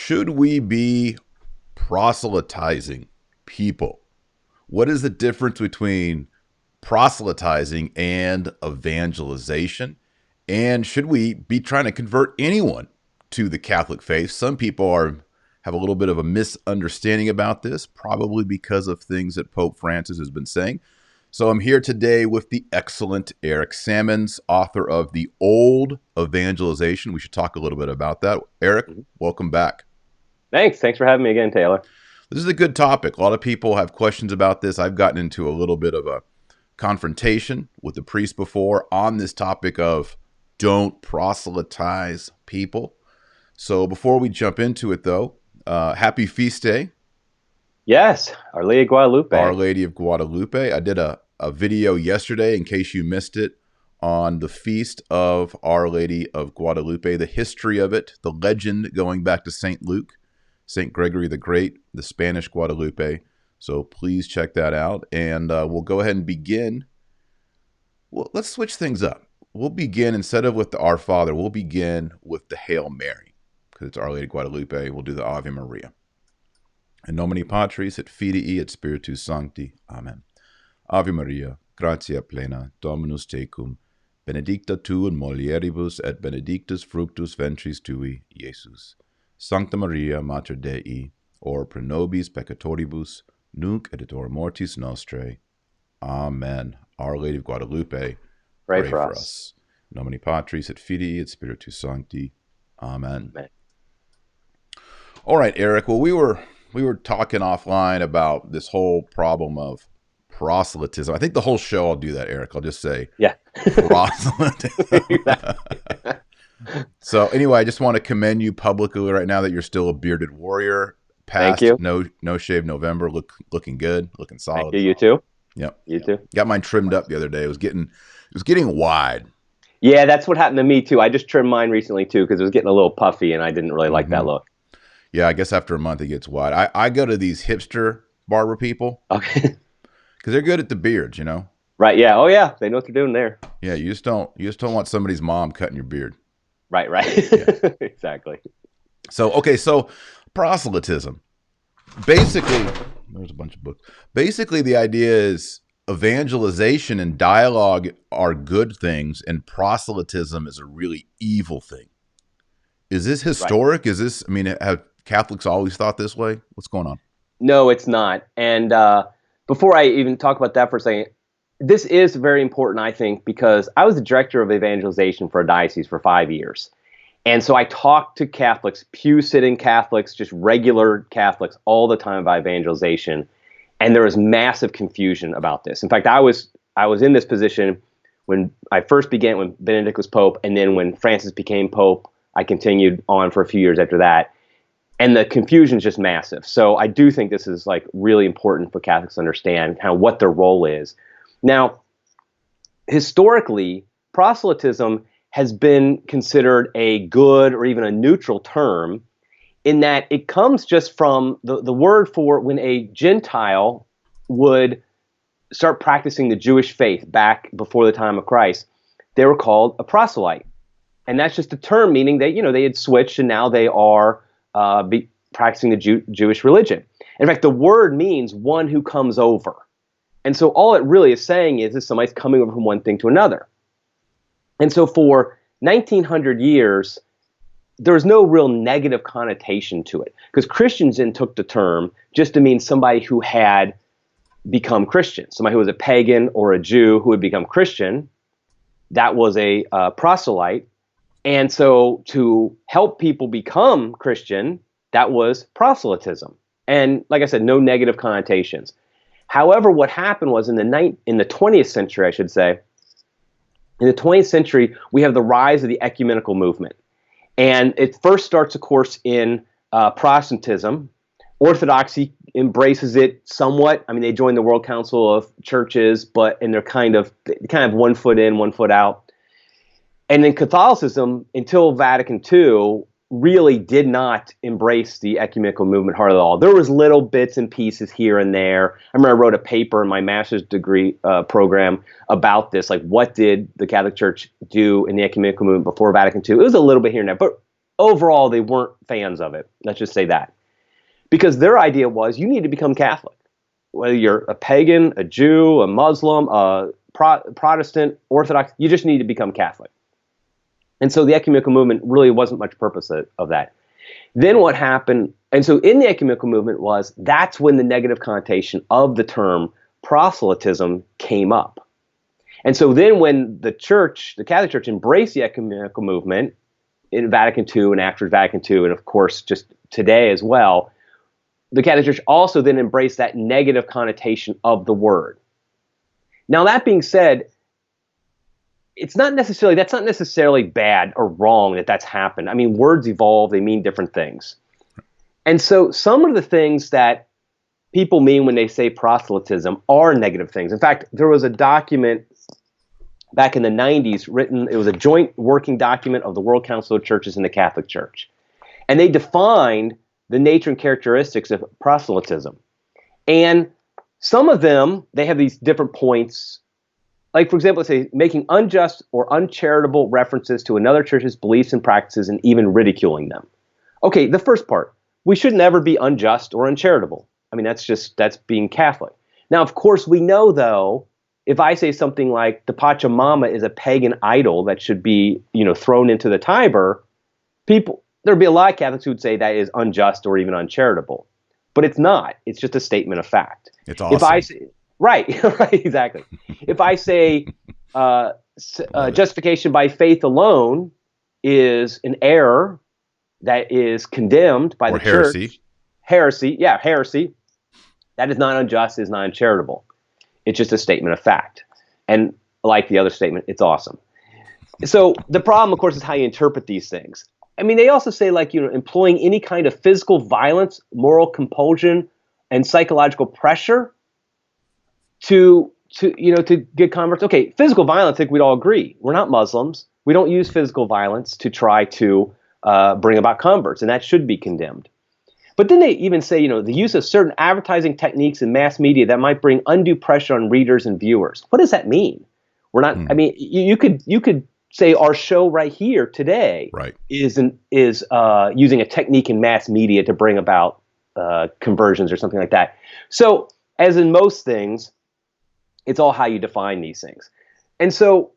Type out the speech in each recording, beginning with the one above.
Should we be proselytizing people? What is the difference between proselytizing and evangelization? And should we be trying to convert anyone to the Catholic faith? Some people have a little bit of a misunderstanding about this, probably because of things that Pope Francis has been saying. So I'm here today with the excellent Eric Sammons, author of The Old Evangelization. We should talk a little bit about that. Eric, welcome back. Thanks for having me again, Taylor. This is a good topic. A lot of people have questions about this. I've gotten into a little bit of a confrontation with the priest before on this topic of don't proselytize people. So before we jump into it, though, happy feast day. Yes, Our Lady of Guadalupe. Our Lady of Guadalupe. I did a video yesterday, in case you missed it, on the feast of Our Lady of Guadalupe, the history of it, the legend going back to St. Luke, St. Gregory the Great, the Spanish Guadalupe. So please check that out. And we'll go ahead and begin. Well, let's switch things up. We'll begin, instead of with the Our Father, we'll begin with the Hail Mary, because it's Our Lady of Guadalupe. We'll do the Ave Maria. In nomine Patris et Filii et Spiritus Sancti. Amen. Ave Maria, gratia plena, Dominus tecum, benedicta tu in mulieribus et benedictus fructus ventris tui, Iesus. Sancta Maria, Mater Dei, ora pro nobis peccatoribus, nunc et hora mortis nostrae. Amen. Our Lady of Guadalupe, pray for us. In nomine Patris et Filii et Spiritus Sancti. Amen. Amen. All right, Eric. Well, we were talking offline about this whole problem of proselytism. I think the whole show I'll do that, Eric. I'll just say, yeah, proselytism. So anyway, I just want to commend you publicly right now that you're still a bearded warrior. Past Thank you. No shave November, looking good, looking solid. Thank you. You too. Yep. You too. Got mine trimmed up the other day. It was getting wide. Yeah, that's what happened to me too. I just trimmed mine recently too because it was getting a little puffy and I didn't really like that look. Yeah, I guess after a month it gets wide. I go to these hipster barber people. Okay. Because they're good at the beards, you know? Right, yeah. Oh yeah, they know what they're doing there. Yeah, you just don't want somebody's mom cutting your beard. Right. Yeah. Exactly. So proselytism. Basically, there's a bunch of books. Basically, the idea is evangelization and dialogue are good things, and proselytism is a really evil thing. Is this historic? Right. Have Catholics always thought this way? What's going on? No, it's not. And before I even talk about that for a second, this is very important, I think, because I was the director of evangelization for a diocese for 5 years. And so I talked to Catholics, pew-sitting Catholics, just regular Catholics all the time about evangelization. And there was massive confusion about this. In fact, I was in this position when I first began, when Benedict was Pope, and then when Francis became Pope, I continued on for a few years after that. And the confusion is just massive. So I do think this is like really important for Catholics to understand kind of what their role is. Now, historically, proselytism has been considered a good or even a neutral term in that it comes just from the word for when a Gentile would start practicing the Jewish faith back before the time of Christ. They were called a proselyte. And that's just a term meaning that, they had switched and now they are practicing the Jewish religion. In fact, the word means one who comes over. And so all it really is saying is somebody's coming over from one thing to another. And so for 1900 years, there was no real negative connotation to it because Christians then took the term just to mean somebody who had become Christian, somebody who was a pagan or a Jew who had become Christian. That was a proselyte. And so to help people become Christian, that was proselytism. And like I said, no negative connotations. However, what happened was in the 20th century, I should say, in the 20th century, we have the rise of the ecumenical movement. And it first starts, of course, in Protestantism. Orthodoxy embraces it somewhat. They join the World Council of Churches, and they're kind of one foot in, one foot out. And then Catholicism, until Vatican II, really did not embrace the ecumenical movement hardly at all. There was little bits and pieces here and there. I remember I wrote a paper in my master's degree program about this, like what did the Catholic Church do in the ecumenical movement before Vatican II? It was a little bit here and there, but overall, they weren't fans of it. Let's just say that. Because their idea was you need to become Catholic. Whether you're a pagan, a Jew, a Muslim, a Protestant, Orthodox, you just need to become Catholic. And so the ecumenical movement really wasn't much purpose of that. Then what happened, and so in the ecumenical movement that's when the negative connotation of the term proselytism came up. And so then when the Catholic Church embraced the ecumenical movement in Vatican II and after Vatican II, and of course just today as well, the Catholic Church also then embraced that negative connotation of the word. Now that being said, that's not necessarily bad or wrong that that's happened. I mean, words evolve, they mean different things. And so some of the things that people mean when they say proselytism are negative things. In fact, there was a document back in the 90s written, it was a joint working document of the World Council of Churches and the Catholic Church. And they defined the nature and characteristics of proselytism. And some of them, they have these different points. Like, for example, let's say making unjust or uncharitable references to another church's beliefs and practices and even ridiculing them. Okay, the first part, we should never be unjust or uncharitable. I mean, that's being Catholic. Now, of course, we know, though, if I say something like the Pachamama is a pagan idol that should be, thrown into the Tiber, there'd be a lot of Catholics who would say that is unjust or even uncharitable. But it's not. It's just a statement of fact. It's awesome. If I say, right, exactly. If I say justification by faith alone is an error that is condemned by the church. Heresy. That is not unjust, is not uncharitable. It's just a statement of fact. And like the other statement, it's awesome. So the problem, of course, is how you interpret these things. I mean, they also say, employing any kind of physical violence, moral compulsion, and psychological pressure to get converts. Okay, physical violence, I think we'd all agree. We're not Muslims. We don't use physical violence to try to bring about converts, and that should be condemned. But then they even say, the use of certain advertising techniques in mass media that might bring undue pressure on readers and viewers. What does that mean? We're not. I mean, you could say our show right here today is using a technique in mass media to bring about conversions or something like that. So, as in most things, it's all how you define these things. And so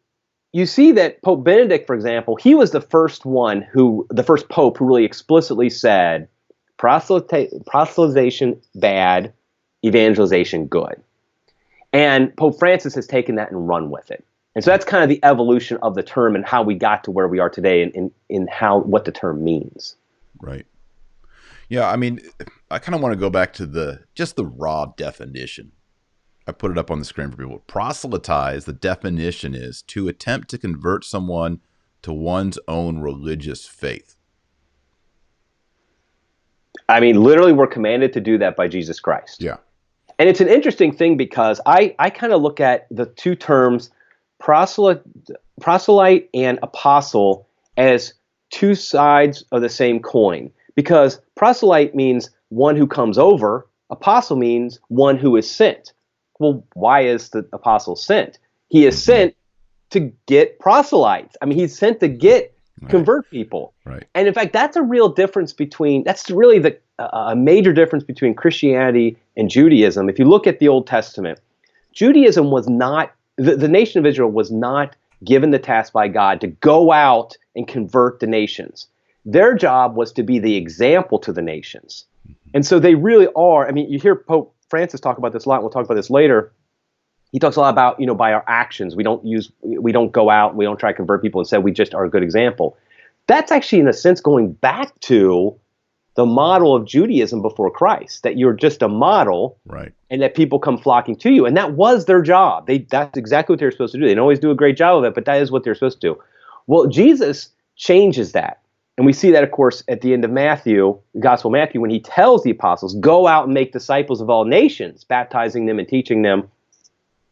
you see that Pope Benedict, for example, he was the first pope who really explicitly said proselytization bad, evangelization good. And Pope Francis has taken that and run with it. And so that's kind of the evolution of the term and how we got to where we are today in what the term means. Right. Yeah, I mean, I kind of want to go back to just the raw definition. I put it up on the screen for people. Proselytize, the definition is to attempt to convert someone to one's own religious faith. I mean, literally, we're commanded to do that by Jesus Christ. Yeah. And it's an interesting thing because I kind of look at the two terms, proselyte and apostle, as two sides of the same coin. Because proselyte means one who comes over, apostle means one who is sent. Well, why is the apostle sent? He is sent to get proselytes. I mean, he's sent to convert people. Right. And in fact, that's really a major difference between Christianity and Judaism. If you look at the Old Testament, Judaism was not, the nation of Israel was not given the task by God to go out and convert the nations. Their job was to be the example to the nations. And so they really are. I mean, you hear Pope Francis talk about this a lot. We'll talk about this later. He talks a lot about, by our actions. We don't go out, we don't try to convert people. Instead, we just are a good example. That's actually, in a sense, going back to the model of Judaism before Christ, that you're just a model, right, and that people come flocking to you. And that was their job. That's exactly what they're supposed to do. They don't always do a great job of it, but that is what they're supposed to do. Well, Jesus changes that. And we see that, of course, at the end of Matthew, the Gospel of Matthew, when he tells the apostles, go out and make disciples of all nations, baptizing them and teaching them.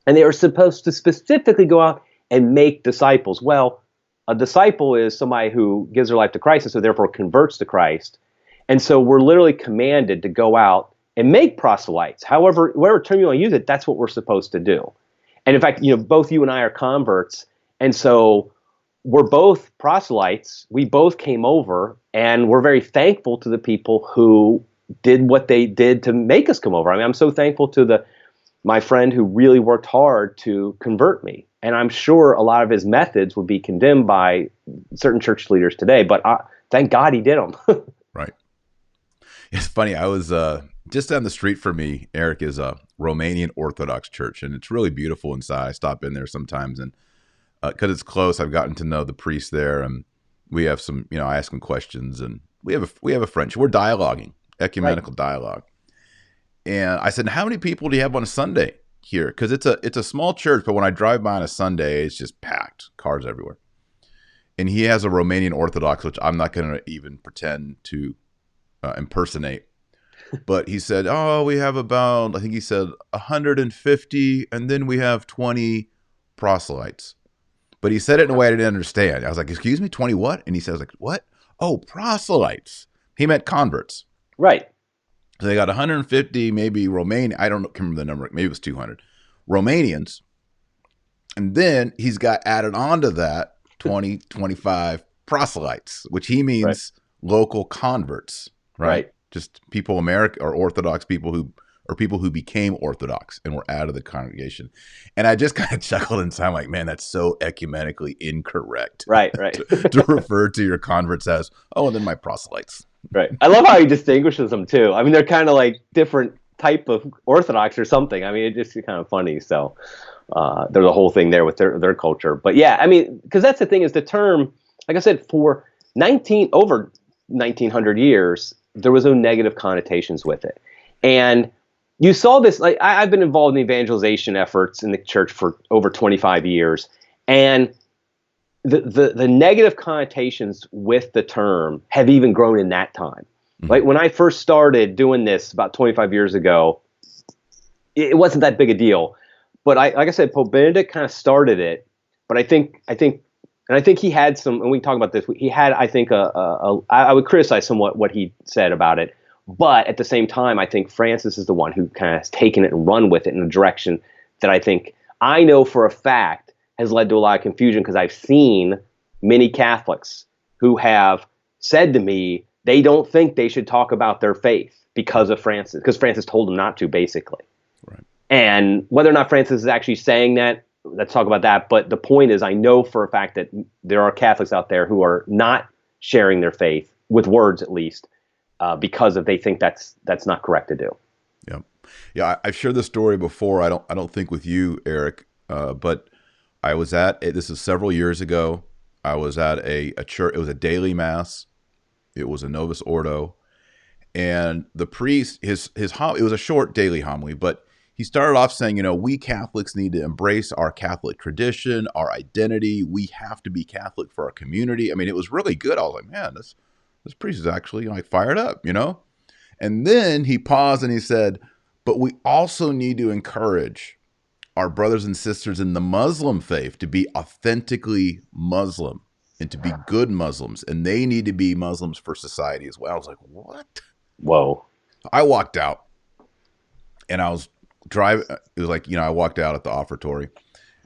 And they are supposed to specifically go out and make disciples. Well, a disciple is somebody who gives their life to Christ and so therefore converts to Christ. And so we're literally commanded to go out and make proselytes. However, whatever term you want to use it, that's what we're supposed to do. And in fact, both you and I are converts. And so we're both proselytes. We both came over, and we're very thankful to the people who did what they did to make us come over. I mean, I'm so thankful to my friend who really worked hard to convert me. And I'm sure a lot of his methods would be condemned by certain church leaders today, but thank God he did them. Right. It's funny. I was just down the street from me, Eric, is a Romanian Orthodox church, and it's really beautiful inside. I stop in there sometimes, and because it's close, I've gotten to know the priest there, and we have some, I ask them questions, and we have a friendship. We're dialoguing, ecumenical dialogue. And I said, how many people do you have on a Sunday here? Because it's a small church, but when I drive by on a Sunday, it's just packed, cars everywhere. And he has a Romanian Orthodox, which I'm not going to even pretend to impersonate. But he said, oh, we have about, I think he said 150, and then we have 20 proselytes. But he said it in a way I didn't understand. I was like, excuse me, 20 what? And he says, like, what? Oh, proselytes. He meant converts. Right. So they got 150, maybe Romanian. I don't remember the number. Maybe it was 200 Romanians. And then he's got added on to that 20, 25 proselytes, which he means local converts, right? Just people, or Orthodox people who became Orthodox and were out of the congregation. And I just kind of chuckled inside, like, man, that's so ecumenically incorrect. Right. to refer to your converts as, oh, and then my proselytes. Right. I love how he distinguishes them too. I mean, they're kind of like different type of Orthodox or something. I mean, it's just kind of funny. So there's a whole thing there with their culture. But yeah, I mean, because that's the thing is the term, like I said, for over 1900 years, there was no negative connotations with it. And you saw this, like I've been involved in evangelization efforts in the church for over 25 years. And the negative connotations with the term have even grown in that time. Mm-hmm. Like when I first started doing this about 25 years ago, it wasn't that big a deal. But like I said, Pope Benedict kind of started it. But I think he had some, and we can talk about this. He had, I think, I would criticize somewhat what he said about it. But at the same time, I think Francis is the one who kind of has taken it and run with it in a direction that I know for a fact has led to a lot of confusion, because I've seen many Catholics who have said to me they don't think they should talk about their faith because of Francis, because Francis told them not to, basically. Right. And whether or not Francis is actually saying that, let's talk about that. But the point is, I know for a fact that there are Catholics out there who are not sharing their faith, with words at least, because they think that's not correct to do. Yeah. I've shared this story before. I don't think with you, Eric, but I was this is several years ago. I was at a church. It was a daily mass. It was a Novus Ordo, and the priest, it was a short daily homily, but he started off saying, we Catholics need to embrace our Catholic tradition, our identity. We have to be Catholic for our community. I mean, it was really good. I was like, man, this priest is actually fired up, And then he paused and he said, but we also need to encourage our brothers and sisters in the Muslim faith to be authentically Muslim and to be good Muslims. And they need to be Muslims for society as well. I was like, what? Whoa. I walked out and I was driving. It was like, I walked out at the offertory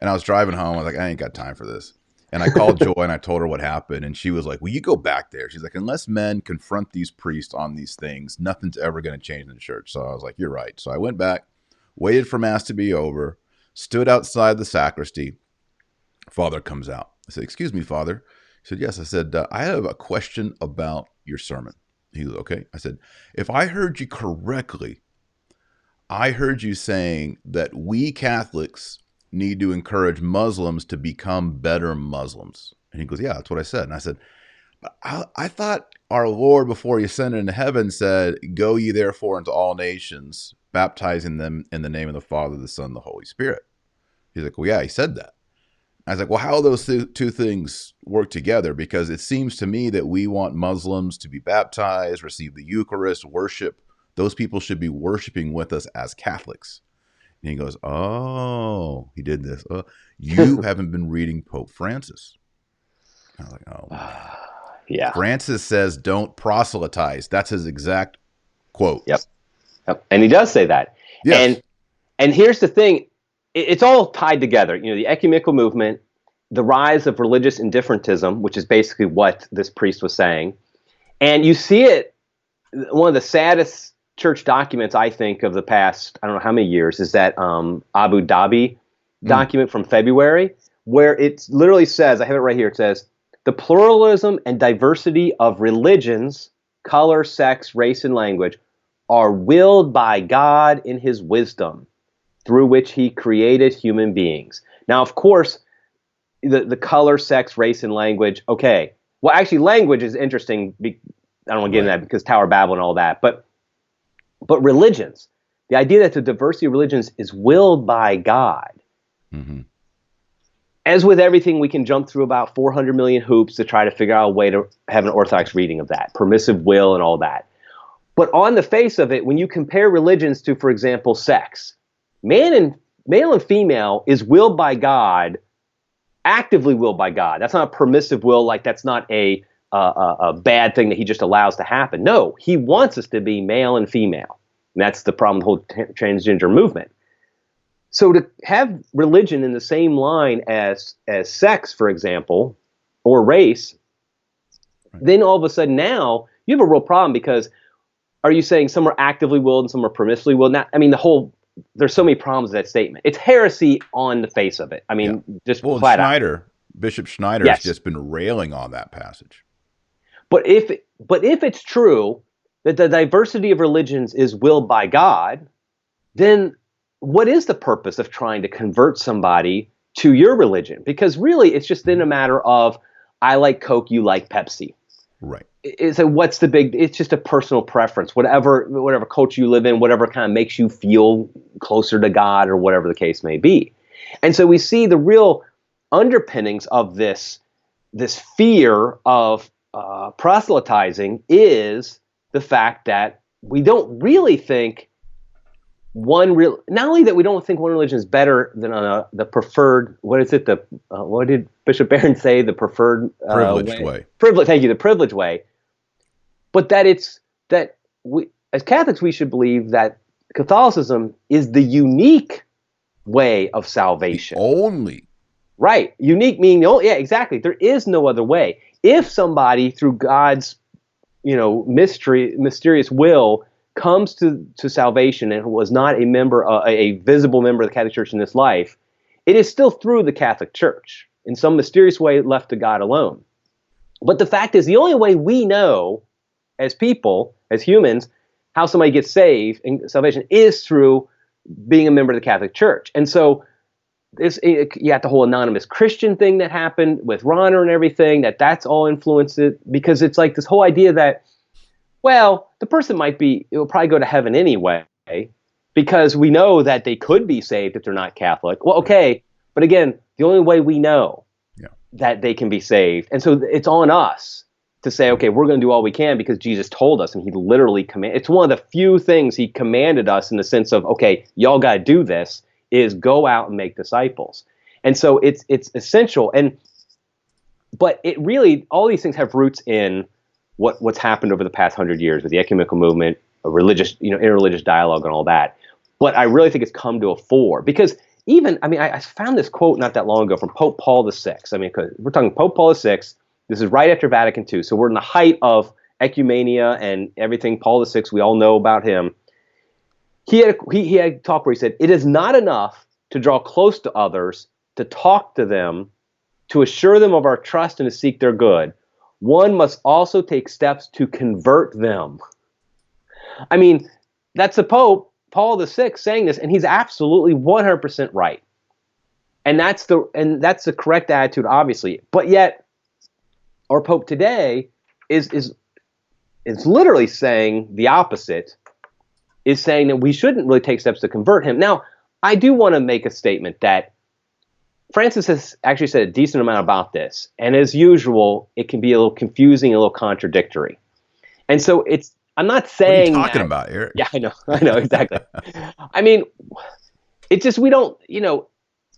and I was driving home. I was like, I ain't got time for this. And I called Joy and I told her what happened. And she was like, will you go back there? She's like, unless men confront these priests on these things, nothing's ever going to change in the church. So I was like, you're right. So I went back, waited for mass to be over, stood outside the sacristy. Father comes out. I said, excuse me, Father. He said, yes. I said, I have a question about your sermon. He goes, okay. I said, if I heard you correctly, I heard you saying that we Catholics need to encourage Muslims to become better Muslims. And he goes, yeah, that's what I said. And I said, I thought our Lord, before he ascended into heaven, said, go ye therefore into all nations, baptizing them in the name of the Father, the Son, and the Holy Spirit. He's like, well, yeah, he said that. I was like, well, how do those two things work together? Because it seems to me that we want Muslims to be baptized, receive the Eucharist, worship. Those people should be worshiping with us as Catholics. And he goes, oh, he did this. You haven't been reading Pope Francis. I was like, oh, man. Yeah. Francis says, don't proselytize. That's his exact quote. Yep. And he does say that. Yes. And here's the thing. It's all tied together. The ecumenical movement the rise of religious indifferentism, which is basically what this priest was saying. And you see it, one of the saddest church documents, I think, of the past, I don't know how many years, is that Abu Dhabi document from February, where it literally says, I have it right here, it says, the pluralism and diversity of religions, color, sex, race, and language are willed by God in his wisdom, through which he created human beings. Now, of course, the color, sex, race, and language, okay. Well, actually, language is interesting. I don't want to get into that because Tower of Babel and all that. But religions, the idea that the diversity of religions is willed by God. Mm-hmm. As with everything, we can jump through about 400 million hoops to try to figure out a way to have an orthodox reading of that, permissive will and all that. But on the face of it, when you compare religions to, for example, sex, male and female is willed by God, actively willed by God. That's not a permissive will, like that's not a bad thing that he just allows to happen. No, he wants us to be male and female. And that's the problem with the whole transgender movement. So to have religion in the same line as sex, for example, or race, then all of a sudden now you have a real problem, because are you saying some are actively willed and some are permissively willed? Now, I mean, there's so many problems with that statement. It's heresy on the face of it. I mean, just flat out. Bishop Schneider has just been railing on that passage. But if it's true that the diversity of religions is willed by God, then what is the purpose of trying to convert somebody to your religion? Because really, it's just then a matter of, I like Coke, you like Pepsi. Right. What's the big? It's just a personal preference. Whatever culture you live in, whatever kind of makes you feel closer to God, or whatever the case may be. And so we see the real underpinnings of this fear of proselytizing is the fact that we don't really think not only that we don't think one religion is better than the preferred, what is it? What did Bishop Barron say? The preferred privileged way. Thank you, the privileged way. But that we, as Catholics, we should believe that Catholicism is the unique way of salvation. The only. Right. Unique meaning, yeah, exactly. There is no other way. If somebody, through God's, mysterious will, comes to salvation and was not a visible member of the Catholic Church in this life, it is still through the Catholic Church, in some mysterious way left to God alone. But the fact is, the only way we know as people, as humans, how somebody gets saved in salvation is through being a member of the Catholic Church. And so you got the whole anonymous Christian thing that happened with Ronner and everything, that's all influenced it, because it's like this whole idea that, well, the person will probably go to heaven anyway, because we know that they could be saved if they're not Catholic. Well, okay, but again, the only way we know that they can be saved, and so it's on us to say, okay, we're going to do all we can because Jesus told us, and he literally it's one of the few things he commanded us in the sense of, okay, y'all got to do this, is go out and make disciples. And so it's essential. But it really, all these things have roots in what's happened over the past 100 years with the ecumenical movement, a religious, interreligious dialogue and all that. But I really think it's come to a fore, because I found this quote not that long ago from Pope Paul VI. Because we're talking Pope Paul VI. This is right after Vatican II. So we're in the height of ecumenia and everything. Paul VI, we all know about him. He had a talk where he said, it is not enough to draw close to others, to talk to them, to assure them of our trust and to seek their good. One must also take steps to convert them. I mean, that's the Pope, Paul VI, saying this, and he's absolutely 100% right. And that's the correct attitude, obviously. But yet, our Pope today is literally saying the opposite, is saying that we shouldn't really take steps to convert him. Now, I do want to make a statement that Francis has actually said a decent amount about this. And as usual, it can be a little confusing, a little contradictory. And so I'm not saying. What are you talking about, Eric? Yeah, I know, exactly. I mean, it's just, we don't,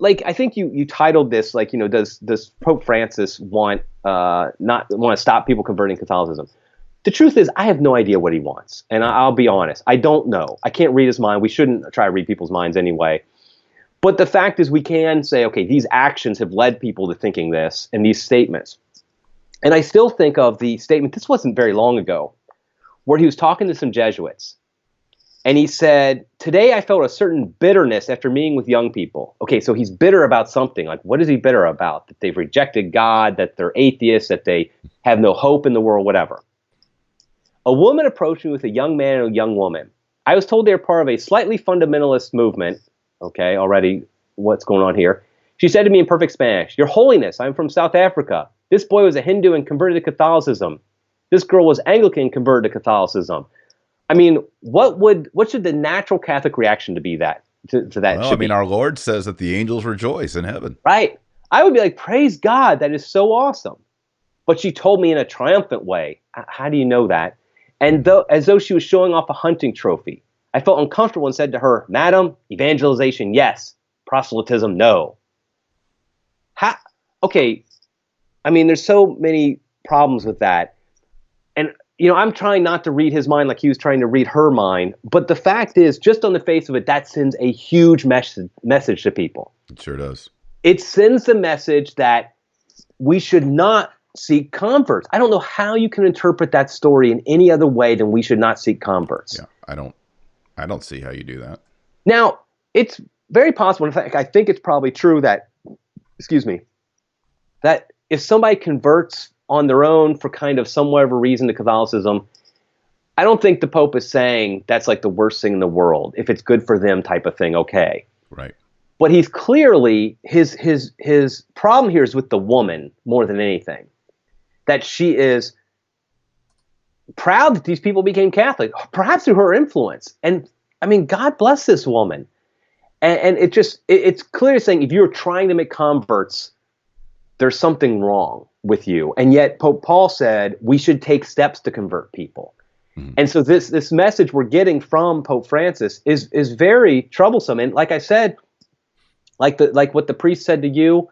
I think you titled this, does Pope Francis want to stop people converting Catholicism? The truth is, I have no idea what he wants. And I'll be honest, I don't know. I can't read his mind. We shouldn't try to read people's minds anyway. But the fact is we can say, okay, these actions have led people to thinking this and these statements. And I still think of the statement, this wasn't very long ago, where he was talking to some Jesuits. And he said, today I felt a certain bitterness after meeting with young people. Okay, so he's bitter about something. Like, what is he bitter about? That they've rejected God, that they're atheists, that they have no hope in the world, whatever. A woman approached me with a young man and a young woman. I was told they were part of a slightly fundamentalist movement. Okay, already what's going on here. She said to me in perfect Spanish, "Your Holiness, I'm from South Africa. This boy was a Hindu and converted to Catholicism. This girl was Anglican and converted to Catholicism." I mean, what should the natural Catholic reaction to be that to that? Well, I mean, our Lord says that the angels rejoice in heaven. Right. I would be like, praise God, that is so awesome. But she told me in a triumphant way. How do you know that? And as though she was showing off a hunting trophy. I felt uncomfortable and said to her, "Madam, evangelization, yes. Proselytism, no." Okay. I mean, there's so many problems with that. And, I'm trying not to read his mind like he was trying to read her mind. But the fact is, just on the face of it, that sends a huge message to people. It sure does. It sends the message that we should not seek converts. I don't know how you can interpret that story in any other way than we should not seek converts. Yeah, I don't see how you do that. Now, it's very possible. In fact, I think it's probably true that, that if somebody converts on their own for kind of some whatever reason to Catholicism, I don't think the Pope is saying that's like the worst thing in the world. If it's good for them type of thing, okay. Right. But he's clearly, his problem here is with the woman more than anything. That she is proud that these people became Catholic, perhaps through her influence. And I mean, God bless this woman. And it's clear saying if you're trying to make converts, there's something wrong with you. And yet Pope Paul said we should take steps to convert people. Mm-hmm. And so this message we're getting from Pope Francis is very troublesome. And like I said, like what the priest said to you,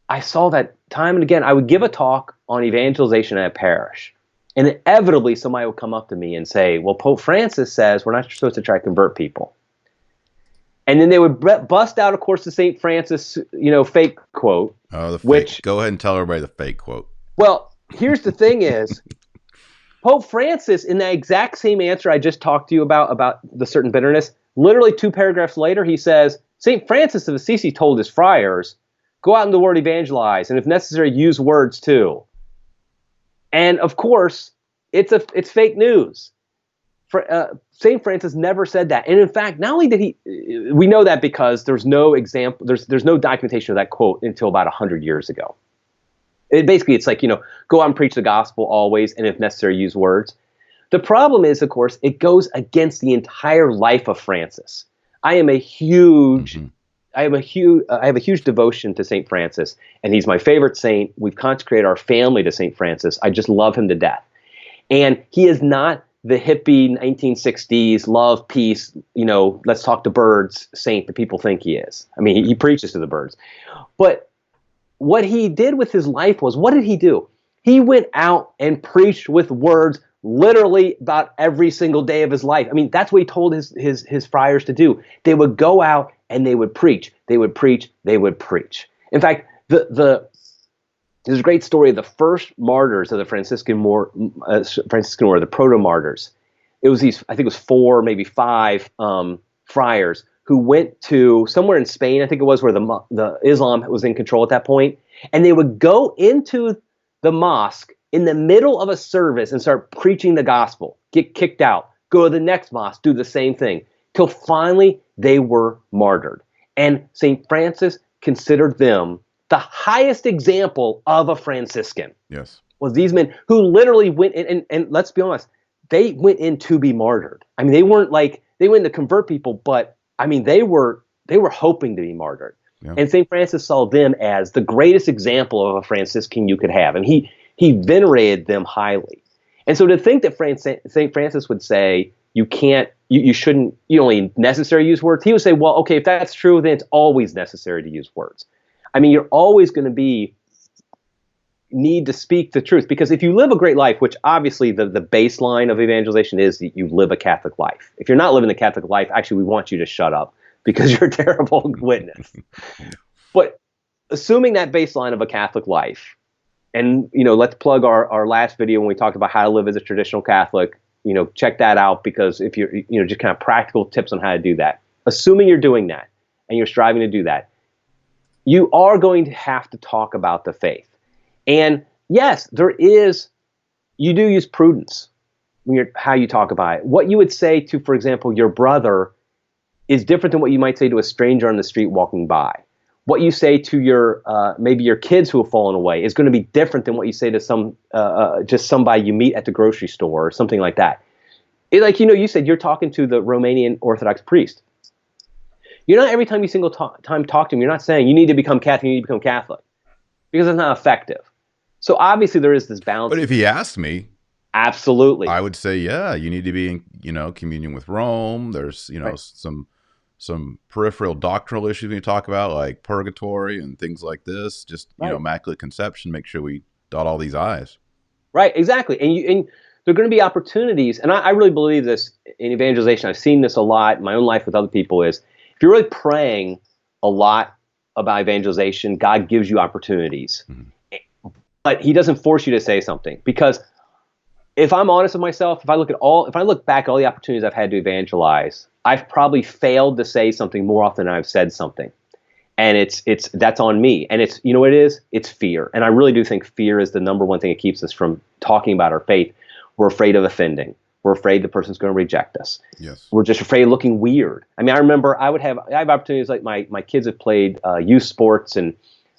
I saw that time and again. I would give a talk on evangelization at a parish, and inevitably somebody would come up to me and say, "Well, Pope Francis says we're not supposed to try to convert people." And then they would bust out, of course, the St. Francis, fake quote. Oh, the fake. Go ahead and tell everybody the fake quote. Well, here's the thing is, Pope Francis, in that exact same answer I just talked to you about the certain bitterness, literally 2 paragraphs later, he says, St. Francis of Assisi told his friars, go out in the world, evangelize, and if necessary, use words too. And of course, it's fake news. St. Francis never said that. And in fact, not only did we know that because there's no example, there's no documentation of that quote until about 100 years ago. It's like, go out and preach the gospel always, and if necessary, use words. The problem is, of course, it goes against the entire life of Francis. I have a huge devotion to St. Francis, and he's my favorite saint. We've consecrated our family to St. Francis. I just love him to death. And he is not the hippie 1960s love, peace, let's talk to birds saint that people think he is. I mean, he preaches to the birds. But what he did with his life was, what did he do? He went out and preached with words literally about every single day of his life. I mean, that's what he told his friars to do. They would go out and they would preach. They would preach. They would preach. In fact, there's a great story of the first martyrs of the Franciscan order, the proto-martyrs. It was I think it was 4, maybe 5 friars who went to somewhere in Spain, I think it was, where the Islam was in control at that point, and they would go into the mosque in the middle of a service and start preaching the gospel, get kicked out, go to the next mosque, do the same thing, till finally they were martyred. And St. Francis considered them the highest example of a Franciscan. Yes. Was these men who literally went in, and let's be honest, they went in to be martyred. I mean, they went to convert people, but I mean, they were hoping to be martyred. Yeah. And St. Francis saw them as the greatest example of a Franciscan you could have. And he venerated them highly. And so to think that St. Francis would say, you shouldn't, only necessary to use words, he would say, well, okay, if that's true, then it's always necessary to use words. I mean, you're always going to need to speak the truth, because if you live a great life, which obviously the baseline of evangelization is that you live a Catholic life. If you're not living the Catholic life, actually, we want you to shut up, because you're a terrible witness. But assuming that baseline of a Catholic life, and let's plug our last video when we talked about how to live as a traditional Catholic. Check that out, because if you're just kind of practical tips on how to do that. Assuming you're doing that and you're striving to do that, you are going to have to talk about the faith. And yes, you do use prudence when how you talk about it. What you would say to, for example, your brother is different than what you might say to a stranger on the street walking by. What you say to maybe your kids who have fallen away is going to be different than what you say to just somebody you meet at the grocery store or something like that. You said you're talking to the Romanian Orthodox priest. You're not every time you time talk to him, you're not saying you need to become Catholic, you need to become Catholic, because it's not effective. So obviously there is this balance. But if he asked me, absolutely, I would say, yeah, you need to be in, communion with Rome. There's, right. some peripheral doctrinal issues we talk about, like purgatory and things like this. Just, right. Immaculate Conception. Make sure we dot all these I's. Right, exactly. And there are going to be opportunities, and I really believe this in evangelization. I've seen this a lot in my own life with other people, is if you're really praying a lot about evangelization, God gives you opportunities. Mm-hmm. But he doesn't force you to say something, because if I'm honest with myself, if I look back at all the opportunities I've had to evangelize, I've probably failed to say something more often than I've said something. And that's on me. And it's, what it is? It's fear. And I really do think fear is the number one thing that keeps us from talking about our faith. We're afraid of offending. We're afraid the person's going to reject us. Yes. We're just afraid of looking weird. I mean, I remember I have opportunities, like my kids have played youth sports, and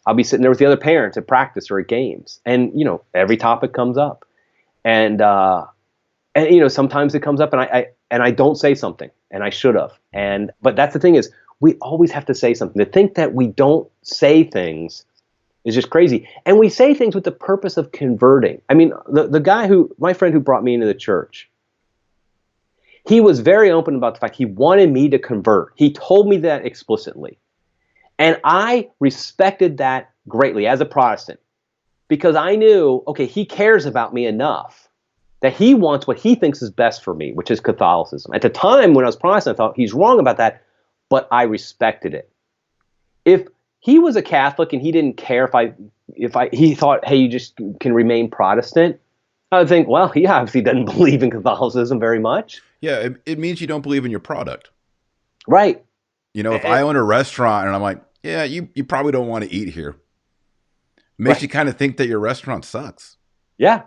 I'll be sitting there with the other parents at practice or at games. And, every topic comes up. And sometimes it comes up and I don't say something, and I should have. But that's the thing, is we always have to say something. To think that we don't say things is just crazy. And we say things with the purpose of converting. I mean, my friend who brought me into the church, he was very open about the fact he wanted me to convert. He told me that explicitly. And I respected that greatly as a Protestant, because I knew, okay, he cares about me enough that he wants what he thinks is best for me, which is Catholicism. At the time when I was Protestant, I thought he's wrong about that, but I respected it. If he was a Catholic and he didn't care he thought, hey, you just can remain Protestant, I would think, well, he obviously doesn't believe in Catholicism very much. Yeah, it means you don't believe in your product. Right. If I own a restaurant and I'm like, yeah, you probably don't want to eat here. Makes you kind of think that your restaurant sucks. Yeah.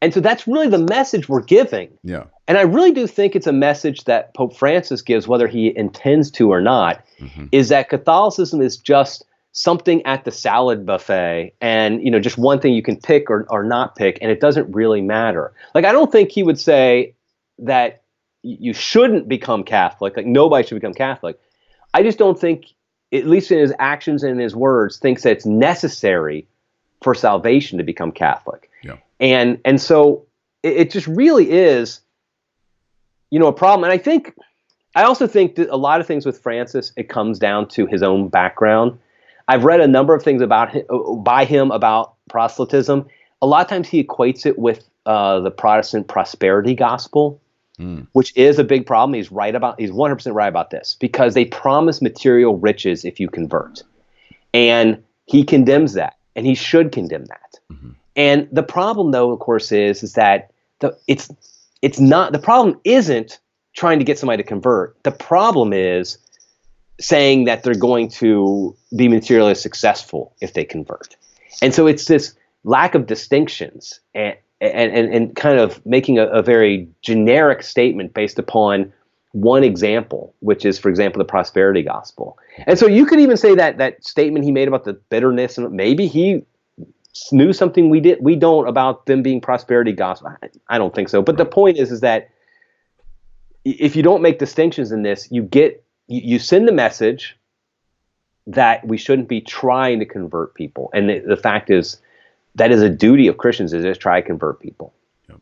And so that's really the message we're giving. Yeah. And I really do think it's a message that Pope Francis gives, whether he intends to or not, is that Catholicism is just something at the salad buffet, and just one thing you can pick or not pick, and it doesn't really matter. Like, I don't think he would say that you shouldn't become Catholic, like nobody should become Catholic. I just don't think, at least in his actions and his words, thinks that it's necessary for salvation to become Catholic. Yeah. And so it just really is, a problem. And I also think that a lot of things with Francis, it comes down to his own background. I've read a number of things by him about proselytism. A lot of times he equates it with the Protestant prosperity gospel, which is a big problem. He's 100% right about this, because they promise material riches if you convert. And he condemns that, and he should condemn that. Mm-hmm. And the problem, though, of course, is that it's not, the problem isn't trying to get somebody to convert. The problem is saying that they're going to be materially successful if they convert. And so it's this lack of distinctions and kind of making a very generic statement based upon one example, which is, for example, the prosperity gospel. And so you could even say that statement he made about the bitterness, and maybe he knew something we don't about them being prosperity gospel. I don't think so. But the point is that if you don't make distinctions in this, you send the message that we shouldn't be trying to convert people. And the fact is, that is a duty of Christians, is just try to convert people. Yep.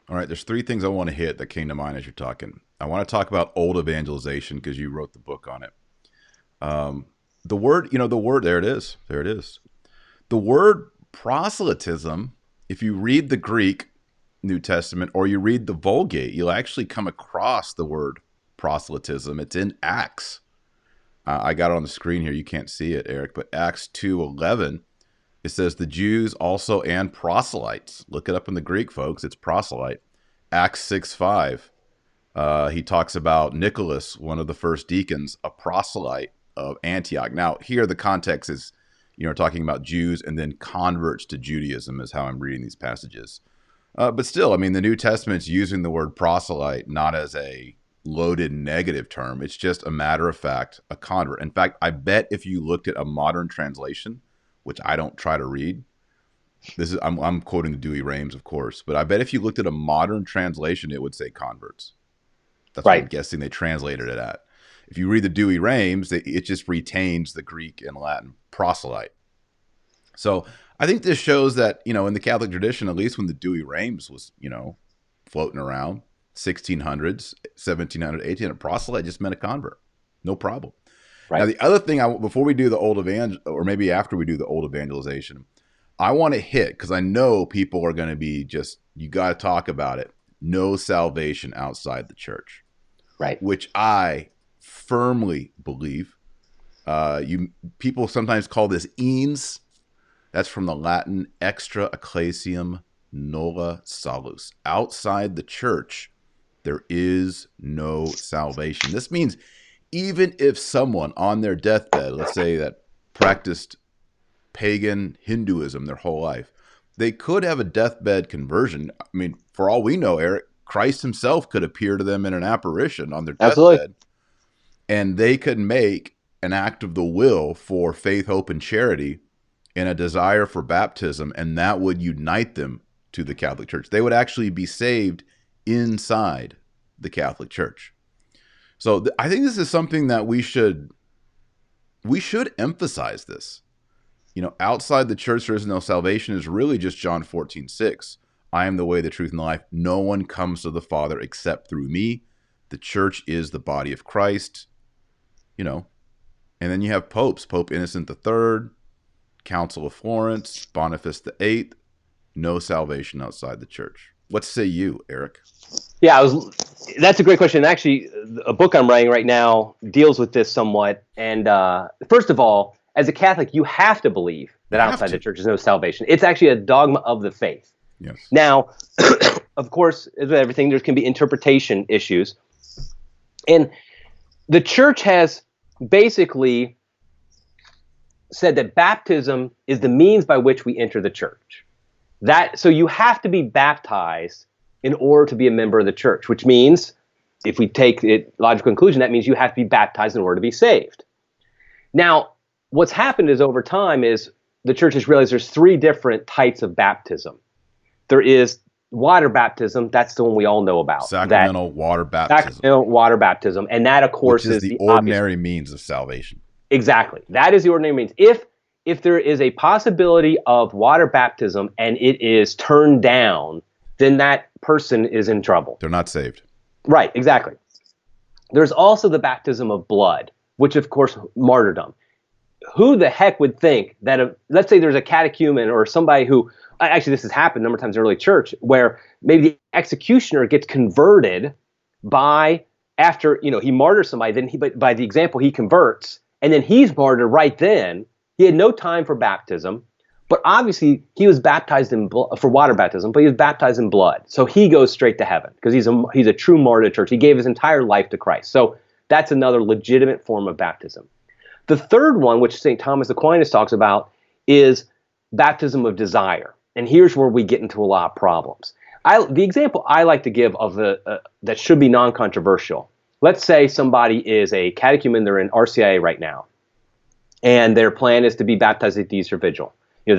All right, there's three things I want to hit that came to mind as you're talking. I want to talk about old evangelization, because you wrote the book on it. The word, there it is. There it is. The word proselytism, if you read the Greek New Testament or you read the Vulgate, you'll actually come across the word proselytism. It's in Acts. I got it on the screen here. You can't see it, Eric, but Acts 2:11, it says the Jews also and proselytes. Look it up in the Greek, folks. It's proselyte. Acts 6:5, he talks about Nicholas, one of the first deacons, a proselyte of Antioch. Now, here the context is, talking about Jews and then converts to Judaism is how I'm reading these passages. But still, I mean, the New Testament's using the word proselyte not as a loaded negative term. It's just a matter of fact, a convert. In fact, I bet if you looked at a modern translation, which I don't try to read, I'm quoting the Douay-Rheims, of course, but I bet if you looked at a modern translation, it would say converts. That's what I'm guessing they translated it at. If you read the Douay-Rheims, it just retains the Greek and Latin proselyte. So I think this shows that, in the Catholic tradition, at least when the Douay-Rheims was, floating around, 1600s, 1700, 1800, proselyte just meant a convert. No problem. Right. Now, the other thing, before we do the old or maybe after we do the old evangelization, I want to hit, because I know people are going to be you got to talk about it, no salvation outside the church. Right. Which I firmly believe. People sometimes call this ens. That's from the Latin extra ecclesiam nulla salus. Outside the church, there is no salvation. This means even if someone on their deathbed, let's say that practiced pagan Hinduism their whole life, they could have a deathbed conversion. I mean, for all we know, Eric, Christ himself could appear to them in an apparition on their deathbed. Absolutely. And they could make an act of the will for faith, hope, and charity and a desire for baptism, and that would unite them to the Catholic Church. They would actually be saved inside the Catholic Church. So I think this is something that we should emphasize this. Outside the church, there is no salvation is really just John 14:6. I am the way, the truth, and the life. No one comes to the Father except through me. The church is the body of Christ. And then you have popes, Pope Innocent III, Council of Florence, Boniface VIII. No salvation outside the church. What say you, Eric? Yeah, that's a great question. Actually, a book I'm writing right now deals with this somewhat. And first of all, as a Catholic, you have to believe that outside the church is no salvation. It's actually a dogma of the faith. Yes. Now, of course, as with everything, there can be interpretation issues. And the church has basically said that baptism is the means by which we enter the church. So you have to be baptized in order to be a member of the church, which means, if we take it logical conclusion, that means you have to be baptized in order to be saved. Now, what's happened is over time is the church has realized there's three different types of baptism. There is water baptism. That's the one we all know about. Sacramental water baptism. Sacramental water baptism. And that, of course, is the ordinary means of salvation. Exactly. That is the ordinary means. If there is a possibility of water baptism and it is turned down, then that person is in trouble. They're not saved. Right, exactly. There's also the baptism of blood, which, of course, martyrdom. Who the heck would think that, let's say there's a catechumen or somebody who, actually this has happened a number of times in the early church, where maybe the executioner gets converted after he martyrs somebody, then by the example he converts, and then he's martyred right then. He had no time for baptism, but obviously he was baptized for water baptism, but he was baptized in blood. So he goes straight to heaven because he's a true martyr of the church. He gave his entire life to Christ. So that's another legitimate form of baptism. The third one, which St. Thomas Aquinas talks about, is baptism of desire. And here's where we get into a lot of problems. The example I like to give of that should be non-controversial. Let's say somebody is a catechumen, they're in RCIA right now, and their plan is to be baptized at the Easter Vigil. They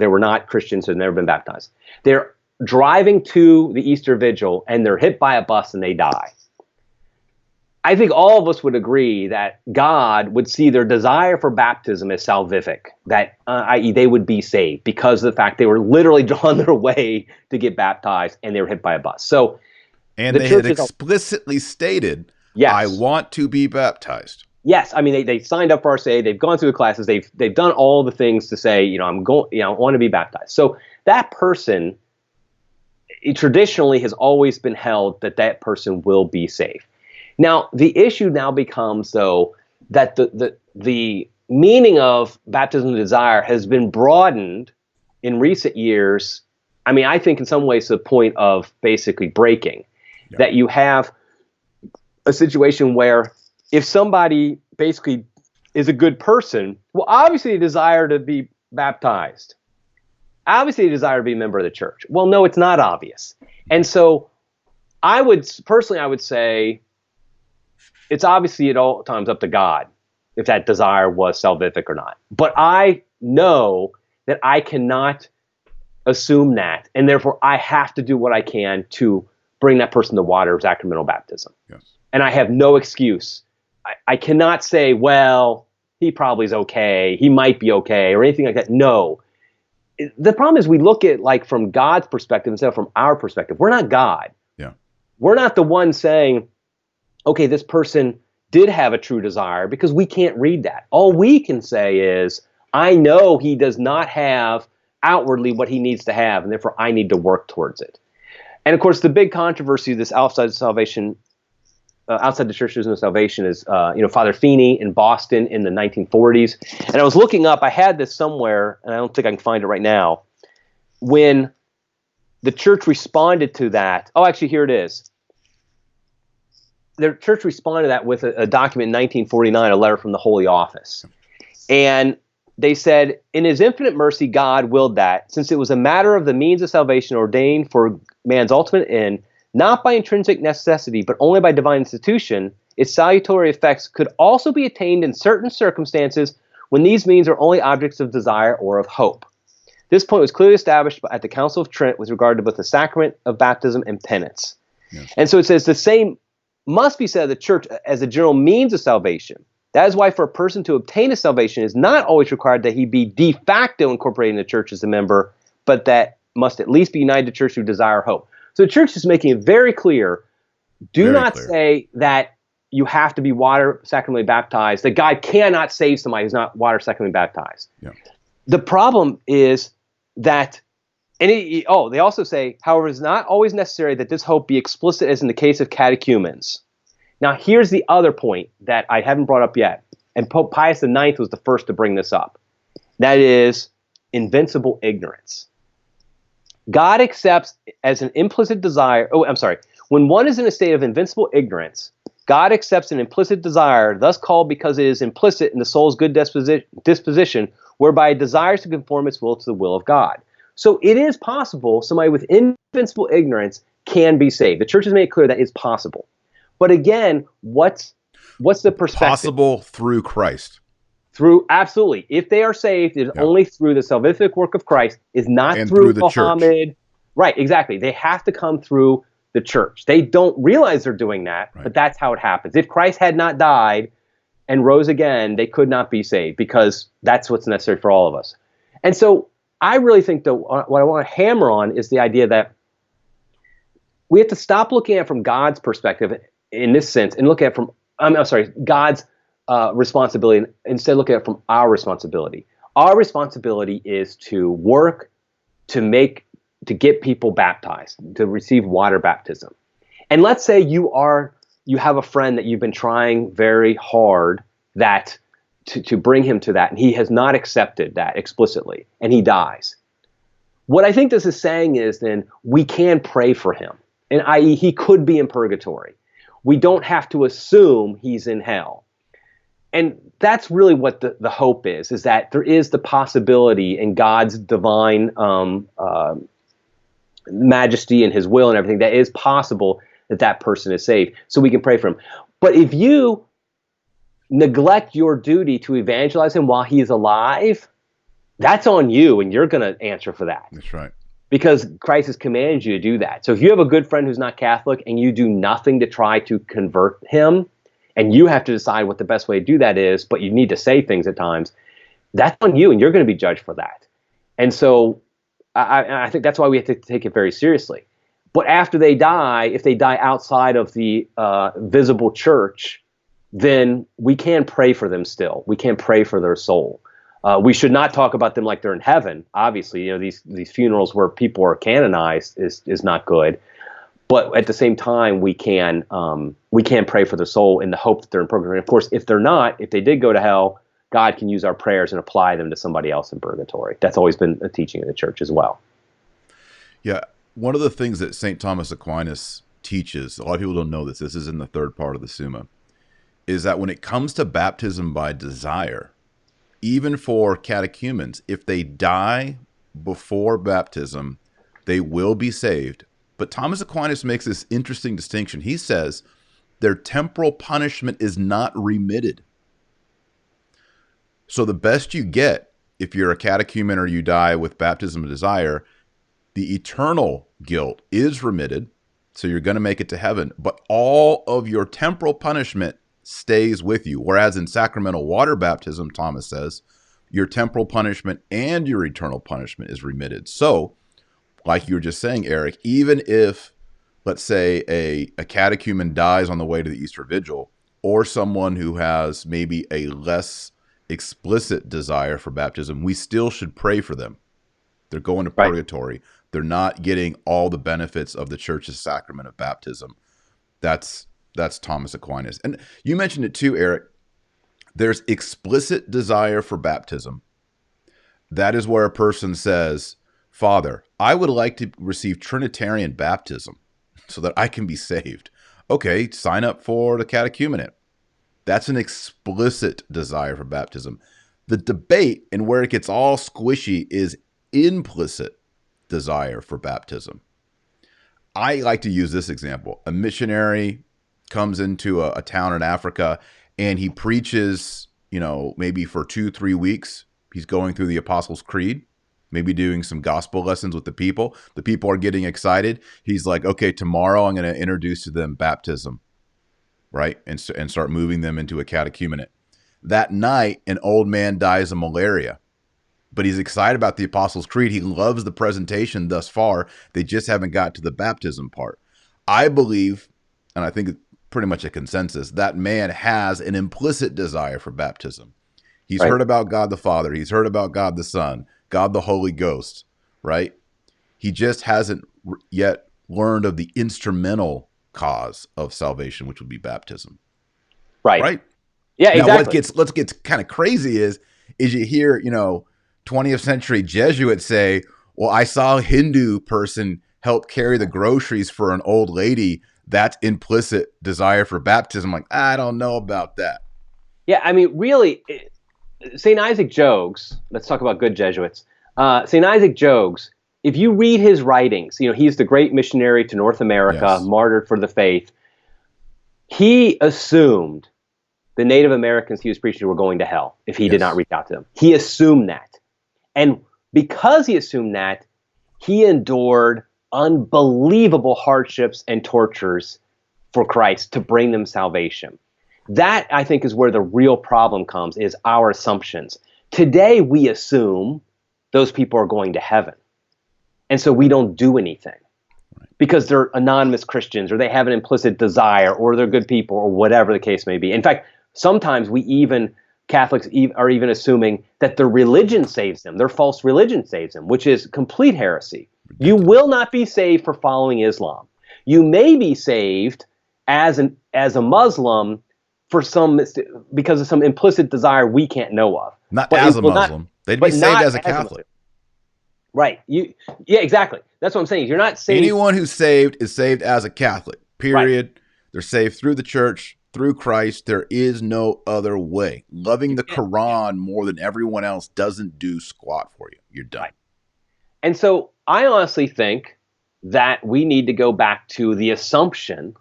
were not Christians, so they've never been baptized. They're driving to the Easter Vigil, and they're hit by a bus and they die. I think all of us would agree that God would see their desire for baptism as salvific, that i.e. they would be saved because of the fact they were literally on their way to get baptized and they were hit by a bus. And they had explicitly stated, yes, I want to be baptized. Yes, I mean they signed up for RCA, they've gone through the classes, they've done all the things to say, I want to be baptized. So that person traditionally has always been held that person will be saved. Now, the issue now becomes, though, that the meaning of baptism of desire has been broadened in recent years. I mean, I think in some ways to the point of basically breaking. Yeah. That you have a situation where if somebody basically is a good person, well, obviously they desire to be baptized. Obviously they desire to be a member of the church. Well, no, it's not obvious. And so I would say it's obviously at all times up to God if that desire was salvific or not. But I know that I cannot assume that, and therefore I have to do what I can to bring that person to water of sacramental baptism. Yes. And I have no excuse. I cannot say, well, he probably is okay, he might be okay, or anything like that. No. The problem is we look at like from God's perspective instead of from our perspective. We're not God. Yeah. We're not the one saying, okay, this person did have a true desire, because we can't read that. All we can say is, I know he does not have outwardly what he needs to have, and therefore I need to work towards it. And of course, the big controversy of this outside salvation, outside the church there's no salvation, is Father Feeney in Boston in the 1940s. And I was looking up, I had this somewhere, and I don't think I can find it right now, when the church responded to that. Oh, actually, here it is. The church responded to that with a document in 1949, a letter from the Holy Office. And they said, in his infinite mercy, God willed that, since it was a matter of the means of salvation ordained for man's ultimate end, not by intrinsic necessity, but only by divine institution, its salutary effects could also be attained in certain circumstances when these means are only objects of desire or of hope. This point was clearly established at the Council of Trent with regard to both the sacrament of baptism and penance. Yes. And so it says the same must be said of the church as a general means of salvation. That is why for a person to obtain a salvation is not always required that he be de facto incorporated in the church as a member, but that must at least be united to church through desire hope. So the church is making it very clear, do not say that you have to be water sacramentally baptized, that God cannot save somebody who's not water sacramentally baptized. Yeah. The problem is that, and they also say, however, it's not always necessary that this hope be explicit as in the case of catechumens. Now, here's the other point that I haven't brought up yet, and Pope Pius IX was the first to bring this up. That is invincible ignorance. God accepts as an implicit desire, when one is in a state of invincible ignorance, God accepts an implicit desire, thus called because it is implicit in the soul's good disposition, whereby it desires to conform its will to the will of God. So it is possible somebody with invincible ignorance can be saved. The church has made it clear that it's possible. But again, what's the perspective? Possible through Christ. Absolutely. If they are saved, it's only through the salvific work of Christ, is not through Muhammad. Church. Right, exactly. They have to come through the church. They don't realize they're doing that, but that's how it happens. If Christ had not died and rose again, they could not be saved, because that's what's necessary for all of us. And so I really think that what I want to hammer on is the idea that we have to stop looking at it from God's perspective in this sense and look at it from, God's responsibility, and instead look at it from our responsibility. Our responsibility is to work to get people baptized, to receive water baptism. And let's say you have a friend that you've been trying very hard to bring him to that, and he has not accepted that explicitly, and he dies. What I think this is saying is then we can pray for him, and i.e. he could be in purgatory. We don't have to assume he's in hell. And that's really what the hope is that there is the possibility in God's divine majesty and his will and everything, that is possible that person is saved. So we can pray for him. But if you neglect your duty to evangelize him while he's alive, that's on you, and you're going to answer for that. That's right. Because Christ has commanded you to do that. So if you have a good friend who's not Catholic and you do nothing to try to convert him, and you have to decide what the best way to do that is, but you need to say things at times, that's on you, and you're going to be judged for that. And so I think that's why we have to take it very seriously. But after they die, if they die outside of the visible church, then we can pray for them still. We can pray for their soul. We should not talk about them like they're in heaven. Obviously, these funerals where people are canonized is not good. But at the same time, we can pray for the soul in the hope that they're in purgatory. And of course, if they're not, if they did go to hell, God can use our prayers and apply them to somebody else in purgatory. That's always been a teaching of the church as well. Yeah. One of the things that St. Thomas Aquinas teaches, a lot of people don't know this is in the third part of the Summa, is that when it comes to baptism by desire, even for catechumens, if they die before baptism, they will be saved. But Thomas Aquinas makes this interesting distinction. He says their temporal punishment is not remitted. So the best you get, if you're a catechumen or you die with baptism of desire, the eternal guilt is remitted. So you're going to make it to heaven. But all of your temporal punishment stays with you. Whereas in sacramental water baptism, Thomas says, your temporal punishment and your eternal punishment is remitted. So, like you were just saying, Eric, even if, let's say, a catechumen dies on the way to the Easter Vigil, or someone who has maybe a less explicit desire for baptism, we still should pray for them. They're going to purgatory. They're not getting all the benefits of the church's sacrament of baptism. That's Thomas Aquinas. And you mentioned it too, Eric. There's explicit desire for baptism. That is where a person says, Father, I would like to receive Trinitarian baptism so that I can be saved. Okay, sign up for the catechumenate. That's an explicit desire for baptism. The debate and where it gets all squishy is implicit desire for baptism. I like to use this example. A missionary comes into a town in Africa and he preaches, maybe for 2-3 weeks. He's going through the Apostles' Creed, maybe doing some gospel lessons with the people. The people are getting excited. He's like, okay, tomorrow I'm going to introduce to them baptism, right? And start moving them into a catechumenate. That night, an old man dies of malaria, but he's excited about the Apostles' Creed. He loves the presentation thus far. They just haven't got to the baptism part. I believe, and I think it's pretty much a consensus, that man has an implicit desire for baptism. He's heard about God the Father. He's heard about God the Son, God the Holy Ghost, right? He just hasn't yet learned of the instrumental cause of salvation, which would be baptism. Right? Yeah, now, exactly. What gets kind of crazy is you hear, 20th century Jesuits say, well, I saw a Hindu person help carry the groceries for an old lady. That's implicit desire for baptism. Like, I don't know about that. Yeah, I mean, really, St. Isaac Jogues, let's talk about good Jesuits. St. Isaac Jogues, if you read his writings, he's the great missionary to North America, martyred for the faith. He assumed the Native Americans he was preaching to were going to hell if he did not reach out to them. He assumed that. And because he assumed that, he endured unbelievable hardships and tortures for Christ to bring them salvation. That, I think, is where the real problem comes, is our assumptions. Today, we assume those people are going to heaven. And so we don't do anything because they're anonymous Christians, or they have an implicit desire, or they're good people, or whatever the case may be. In fact, sometimes Catholics are even assuming that their religion saves them, their false religion saves them, which is complete heresy. You will not be saved for following Islam. You may be saved as a Muslim because of some implicit desire we can't know of. Not as a Muslim. They'd be saved as a Catholic. Right. Yeah, exactly. That's what I'm saying. You're not saved. Anyone who's saved is saved as a Catholic, period. Right. They're saved through the church, through Christ. There is no other way. Loving the Quran more than everyone else doesn't do squat for you. You're done. Right. And so I honestly think that we need to go back to the assumption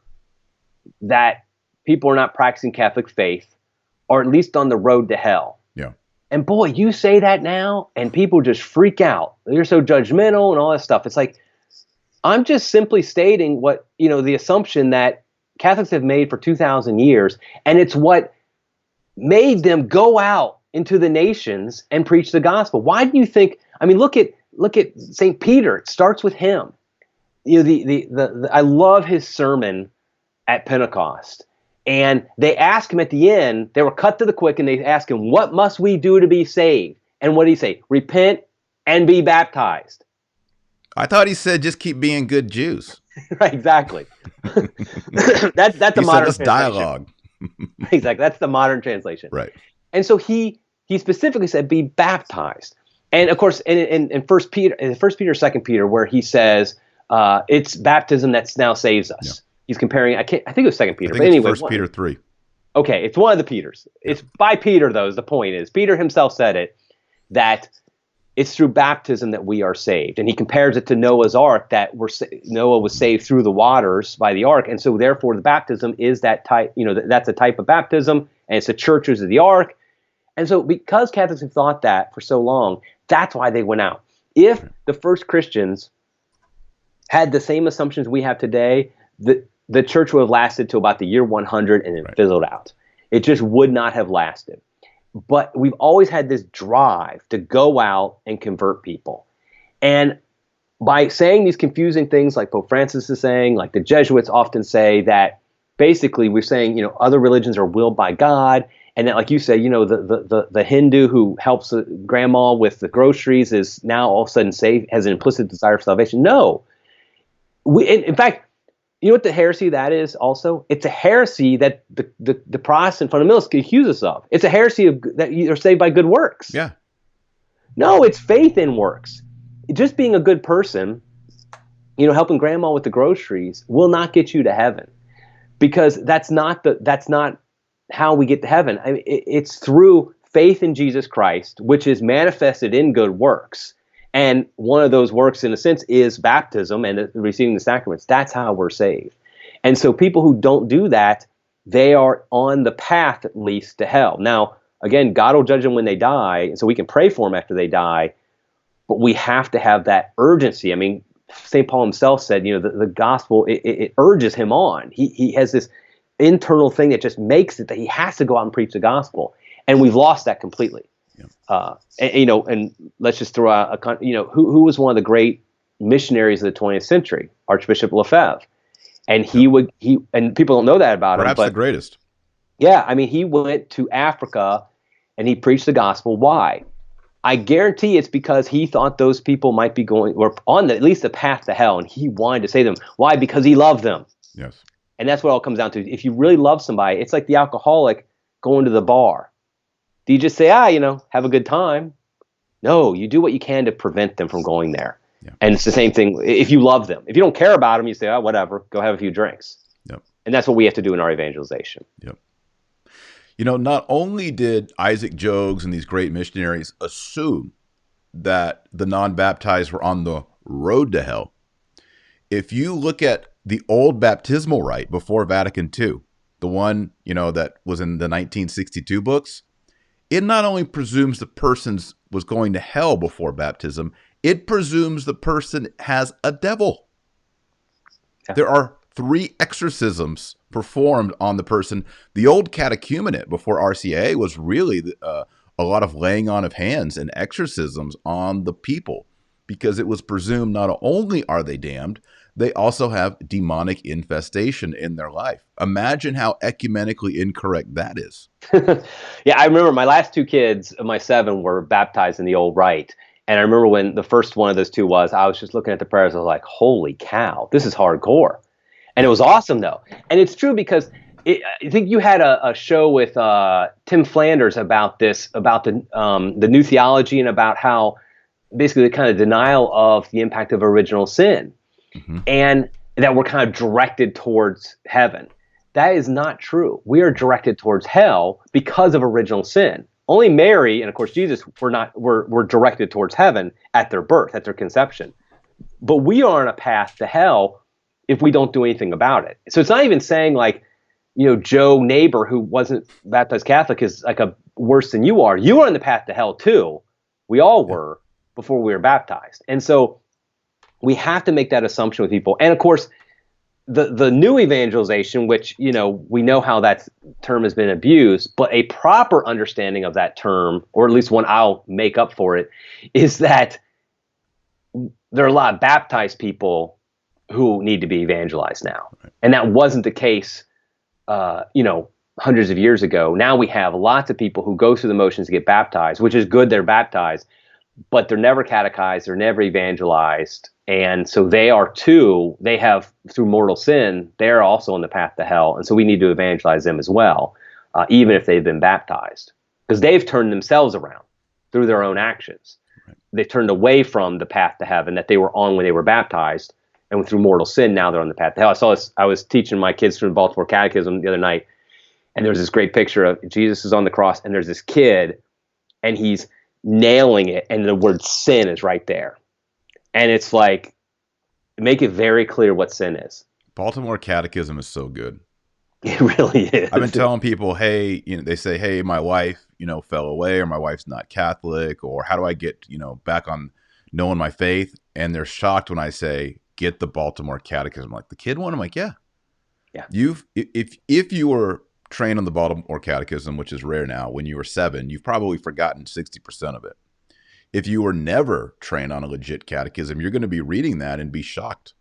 that people are not practicing Catholic faith, or at least on the road to hell. Yeah. And boy, you say that now and people just freak out. They're so judgmental and all that stuff. It's like, I'm just simply stating what, the assumption that Catholics have made for 2,000 years. And it's what made them go out into the nations and preach the gospel. Why do you think, look at St. Peter. It starts with him. I love his sermon at Pentecost. And they ask him at the end, they were cut to the quick, and they ask him, what must we do to be saved? And what did he say? Repent and be baptized. I thought he said just keep being good Jews. Right, exactly. That's the He said, modern let's translation. dialogue. Exactly. That's the modern translation. Right. And so he specifically said, be baptized. And of course, in First Peter, Second Peter, where he says it's baptism that now saves us. Yeah. He's comparing. I think it was Second Peter, I think but it's anyway, 1 Peter 3. Okay, it's one of the Peters. It's by Peter, though. The point is, Peter himself said it, that it's through baptism that we are saved, and he compares it to Noah's ark, that Noah was saved through the waters by the ark, and so therefore the baptism is that type. That's a type of baptism, and it's the churches of the ark. And so because Catholics have thought that for so long, that's why they went out. If the first Christians had the same assumptions we have today, the church would have lasted to about the year 100 and then fizzled out. It just would not have lasted. But we've always had this drive to go out and convert people. And by saying these confusing things like Pope Francis is saying, like the Jesuits often say, that basically we're saying, other religions are willed by God. And that, like you say, the Hindu who helps grandma with the groceries is now all of a sudden saved, has an implicit desire for salvation. No. In fact, you know what the heresy that is also? It's a heresy that the Protestant fundamentalists can accuse us of. It's a heresy that you're saved by good works. Yeah. No, it's faith in works. Just being a good person, helping grandma with the groceries will not get you to heaven, because that's not how we get to heaven. I mean, it's through faith in Jesus Christ, which is manifested in good works. And one of those works, in a sense, is baptism and receiving the sacraments. That's how we're saved. And so people who don't do that, they are on the path, at least, to hell. Now, again, God will judge them when they die, and so we can pray for them after they die, but we have to have that urgency. I mean, St. Paul himself said, the gospel, it urges him on. He has this internal thing that just makes it that he has to go out and preach the gospel. And we've lost that completely. And let's just throw out who was one of the great missionaries of the 20th century, Archbishop Lefebvre, and and people don't know that about him. Perhaps the greatest. Yeah, I mean, he went to Africa and he preached the gospel. Why? I guarantee it's because he thought those people might be or on at least the path to hell, and he wanted to save them. Why? Because he loved them. Yes. And that's what it all comes down to. If you really love somebody, it's like the alcoholic going to the bar. Do you just say, have a good time? No, you do what you can to prevent them from going there. Yeah. And it's the same thing if you love them. If you don't care about them, you say, whatever, go have a few drinks. Yep. And that's what we have to do in our evangelization. Yep. Not only did Isaac Jogues and these great missionaries assume that the non-baptized were on the road to hell, if you look at the old baptismal rite before Vatican II, the one, that was in the 1962 books, it not only presumes the person was going to hell before baptism, it presumes the person has a devil. Yeah. There are 3 exorcisms performed on the person. The old catechumenate before RCA was really a lot of laying on of hands and exorcisms on the people, because it was presumed not only are they damned, they also have demonic infestation in their life. Imagine how ecumenically incorrect that is. Yeah, I remember my last 2 kids of my 7 were baptized in the old rite. And I remember when the first one of those 2 I was just looking at the prayers. I was like, holy cow, this is hardcore. And it was awesome, though. And it's true because I think you had a show with Tim Flanders about this, about the new theology, and about how basically the kind of denial of the impact of original sin. Mm-hmm. And that we're kind of directed towards heaven. That is not true. We are directed towards hell because of original sin. Only Mary and of course Jesus were directed towards heaven at their birth, at their conception. But we are on a path to hell if we don't do anything about it. So it's not even saying like, Joe neighbor who wasn't baptized Catholic is like worse than you are. You are on the path to hell too. We all were before we were baptized. And so we have to make that assumption with people. And of course, the new evangelization, which, we know how that term has been abused, but a proper understanding of that term, or at least one I'll make up for it, is that there are a lot of baptized people who need to be evangelized now. And that wasn't the case, hundreds of years ago. Now we have lots of people who go through the motions to get baptized, which is good, they're baptized, but they're never catechized, they're never evangelized. And so they are too, they have, through mortal sin, they're also on the path to hell. And so we need to evangelize them as well, even if they've been baptized. Because they've turned themselves around through their own actions. Right. They turned away from the path to heaven that they were on when they were baptized. And through mortal sin, now they're on the path to hell. I saw this, I was teaching my kids from the Baltimore Catechism the other night, and there was this great picture of Jesus is on the cross, and there's this kid, and he's nailing it, and the word sin is right there. And it's like, make it very clear what sin is. Baltimore Catechism is so good. It really is. I've been telling people, hey, they say, hey, my wife, fell away, or my wife's not Catholic, or how do I get, back on knowing my faith? And they're shocked when I say, get the Baltimore Catechism. Like, the kid one? I'm like, yeah. If you were trained on the Baltimore Catechism, which is rare now, when you were 7, you've probably forgotten 60% of it. If you were never trained on a legit catechism, you're going to be reading that and be shocked.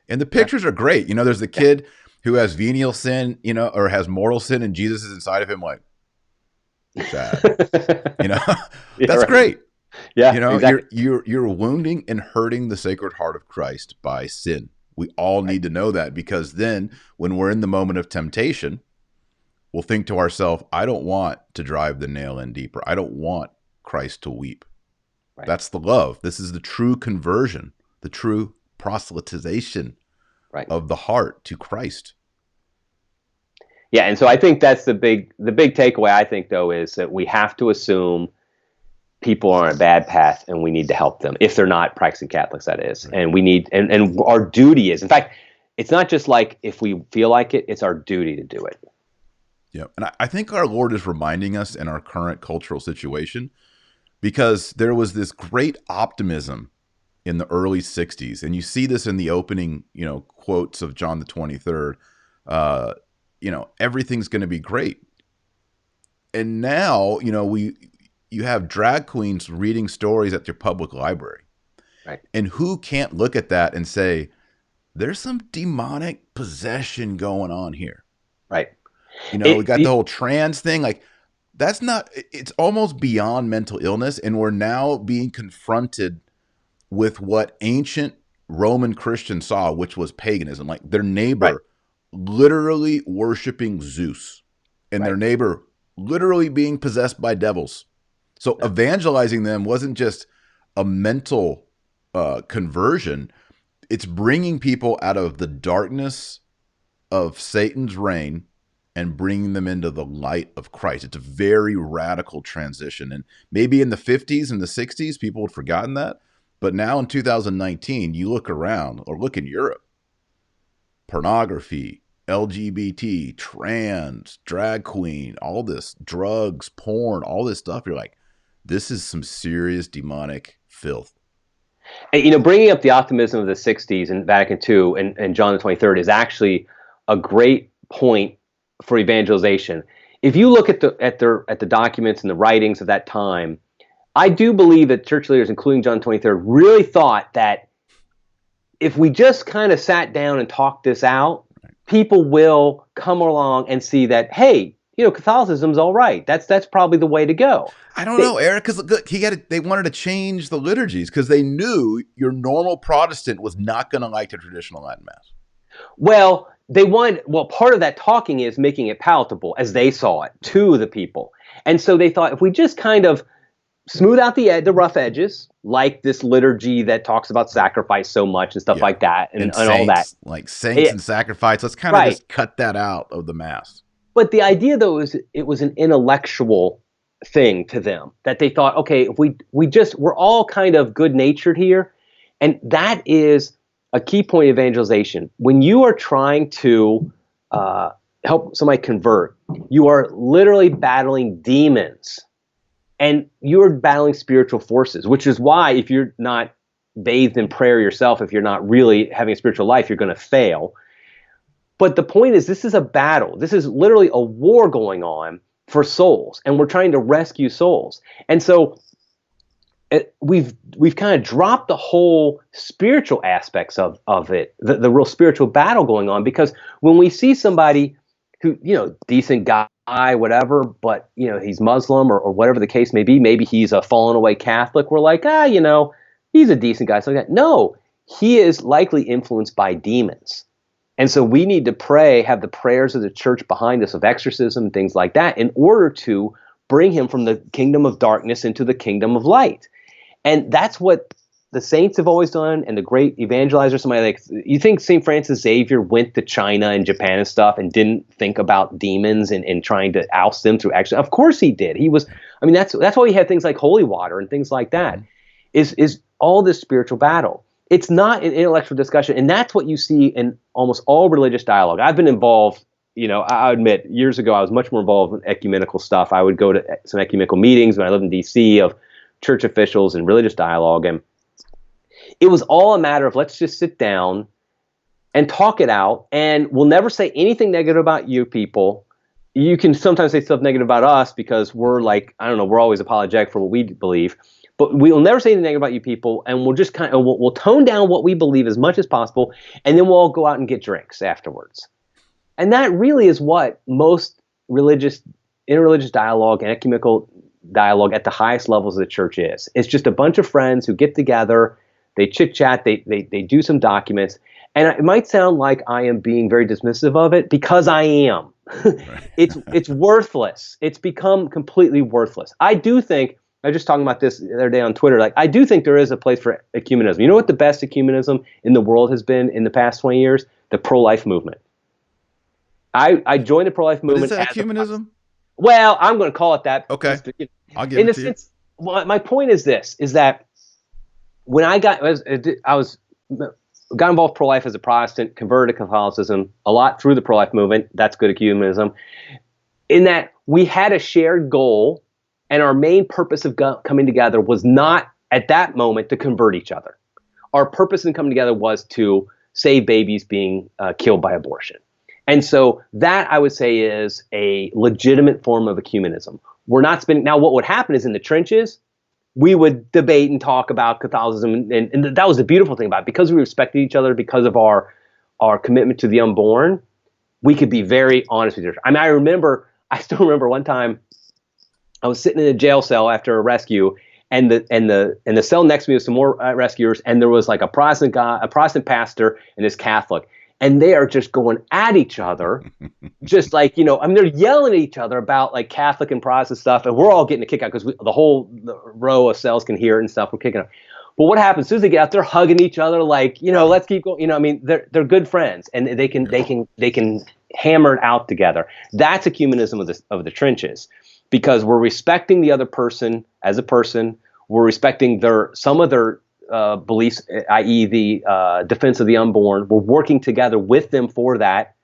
And the pictures are great. There's the kid who has venial sin, or has mortal sin, and Jesus is inside of him, like, sad. That's great. Yeah, exactly. You're wounding and hurting the Sacred Heart of Christ by sin. We all need to know that, because then when we're in the moment of temptation, we'll think to ourselves, I don't want to drive the nail in deeper. I don't want Christ to weep. Right. That's the love. This is the true conversion, the true proselytization of the heart to Christ. Yeah, and so I think that's the big takeaway, I think, though, is that we have to assume people are on a bad path, and we need to help them if they're not practicing Catholics, that is. Right. And we need, and our duty is, in fact, it's not just like if we feel like it, it's our duty to do it. Yeah, and I think our Lord is reminding us in our current cultural situation, because there was this great optimism in the early 60s. And you see this in the opening, quotes of John the 23rd. Everything's going to be great. And now, you have drag queens reading stories at your public library. Right. And who can't look at that and say, there's some demonic possession going on here. Right. We got the whole trans thing. Like, that's not, it's almost beyond mental illness. And we're now being confronted with what ancient Roman Christians saw, which was paganism. Like, their neighbor literally worshiping Zeus, and their neighbor literally being possessed by devils. So evangelizing them wasn't just a mental conversion. It's bringing people out of the darkness of Satan's reign and bringing them into the light of Christ. It's a very radical transition. And maybe in the 50s and the 60s, people had forgotten that. But now in 2019, you look around, or look in Europe, pornography, LGBT, trans, drag queen, all this, drugs, porn, all this stuff. You're like, this is some serious demonic filth. And, bringing up the optimism of the 60s and Vatican II and John the 23rd is actually a great point for evangelization. If you look at the documents and the writings of that time, I do believe that church leaders, including John 23rd, really thought that if we just kind of sat down and talked this out, people will come along and see that, hey, Catholicism's all right. That's probably the way to go. I don't know, Eric, because they wanted to change the liturgies because they knew your normal Protestant was not going to like the traditional Latin Mass. Well, part of that talking is making it palatable, as they saw it, to the people. And so they thought, if we just kind of smooth out the rough edges, like this liturgy that talks about sacrifice so much and stuff like that, and saints, all that. Like saints and sacrifice. Let's kind of just cut that out of the Mass. But the idea, though, is it was an intellectual thing to them, that they thought, okay, if we're all kind of good-natured here. And that is a key point of evangelization. When you are trying to help somebody convert, you are literally battling demons. And you're battling spiritual forces, which is why if you're not bathed in prayer yourself, if you're not really having a spiritual life, you're going to fail. But the point is, this is a battle. This is literally a war going on for souls, and we're trying to rescue souls. And so we've kind of dropped the whole spiritual aspects of it, the real spiritual battle going on, because when we see somebody who, decent guy, whatever, but he's Muslim or whatever the case may be, maybe he's a fallen away Catholic, we're like, he's a decent guy, something like that. No, he is likely influenced by demons. And so we need to pray, have the prayers of the church behind us of exorcism, things like that, in order to bring him from the kingdom of darkness into the kingdom of light. And that's what the saints have always done, and the great evangelizers. Somebody like, you think St. Francis Xavier went to China and Japan and stuff and didn't think about demons and trying to oust them through action? Of course he did. He was, I mean, that's why he had things like holy water and things like that. Is all this spiritual battle. It's not an intellectual discussion, and that's what you see in almost all religious dialogue. I've been involved, I admit, years ago I was much more involved in ecumenical stuff. I would go to some ecumenical meetings when I lived in D.C. of church officials and religious dialogue, and it was all a matter of let's just sit down and talk it out, and we'll never say anything negative about you people. You can sometimes say stuff negative about us because we're like, I don't know, we're always apologetic for what we believe. But we will never say anything negative about you people, and we'll just we'll tone down what we believe as much as possible, and then we'll all go out and get drinks afterwards. And that really is what most interreligious dialogue and ecumenical dialogue at the highest levels of the church is. It's just a bunch of friends who get together, they chit-chat, they do some documents, and it might sound like I am being very dismissive of it, because I am. It's worthless. It's become completely worthless. I do think, I was just talking about this the other day on Twitter. Like, I do think there is a place for ecumenism. You know what the best ecumenism in the world has been in the past 20 years? The pro-life movement. I joined the pro-life movement. What is that, ecumenism? Well, I'm going to call it that. Okay, I'll give it to you. Well, my point is this: is that when I got involved with pro-life as a Protestant, converted to Catholicism a lot through the pro-life movement. That's good ecumenism. In that we had a shared goal. And our main purpose of coming together was not at that moment to convert each other. Our purpose in coming together was to save babies being killed by abortion. And so that, I would say, is a legitimate form of ecumenism. We're not spending, now what would happen is in the trenches, we would debate and talk about Catholicism. And that was the beautiful thing about it. Because we respected each other, because of our commitment to the unborn, we could be very honest with each other. I mean, I still remember one time, I was sitting in a jail cell after a rescue, and the cell next to me was some more rescuers, and there was like a Protestant pastor and this Catholic, and they are just going at each other, just like, they're yelling at each other about like Catholic and Protestant stuff, and we're all getting a kick out because the whole row of cells can hear it and stuff. We're kicking out. But what happens as soon as they get out, they're hugging each other like, let's keep going. They're good friends, and they can hammer it out together. That's ecumenism of the trenches. Because we're respecting the other person as a person, we're respecting some of their beliefs, i.e. the defense of the unborn. We're working together with them for that,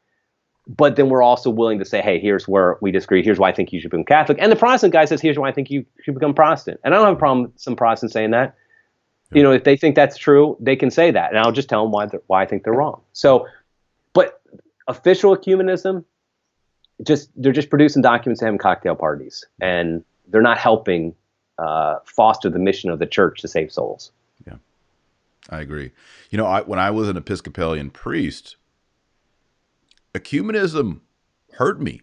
but then we're also willing to say, hey, here's where we disagree. Here's why I think you should become Catholic. And the Protestant guy says, here's why I think you should become Protestant. And I don't have a problem with some Protestants saying that. Yeah. If they think that's true, they can say that, and I'll just tell them why I think they're wrong. So, but official ecumenism, they're just producing documents and having cocktail parties, and they're not helping foster the mission of the church to save souls. Yeah, I agree. When I was an Episcopalian priest, ecumenism hurt me.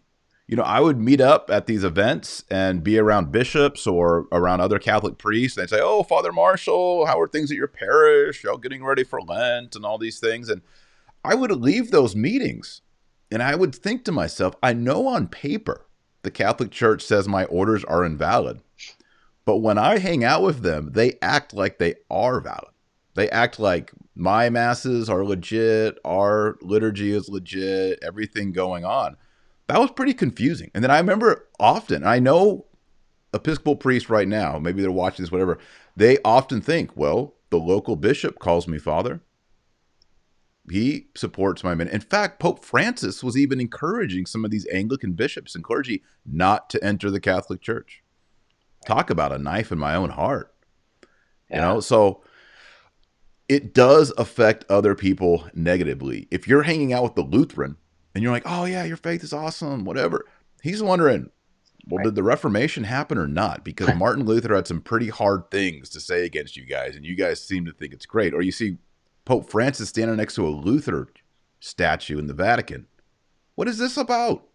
I would meet up at these events and be around bishops or around other Catholic priests, and they'd say, "Oh, Father Marshall, how are things at your parish? Y'all getting ready for Lent and all these things?" And I would leave those meetings, and I would think to myself, I know on paper the Catholic Church says my orders are invalid, but when I hang out with them, they act like they are valid. They act like my masses are legit, our liturgy is legit, everything going on. That was pretty confusing. And then I remember often, I know Episcopal priests right now, maybe they're watching this, whatever, they often think, well, the local bishop calls me father. He supports my men. In fact, Pope Francis was even encouraging some of these Anglican bishops and clergy not to enter the Catholic Church. Talk about a knife in my own heart. Yeah. So it does affect other people negatively. If you're hanging out with the Lutheran and you're like, oh yeah, your faith is awesome, whatever. He's wondering, well, did the Reformation happen or not? Because Martin Luther had some pretty hard things to say against you guys, and you guys seem to think it's great. Or you see Pope Francis standing next to a Luther statue in the Vatican. What is this about?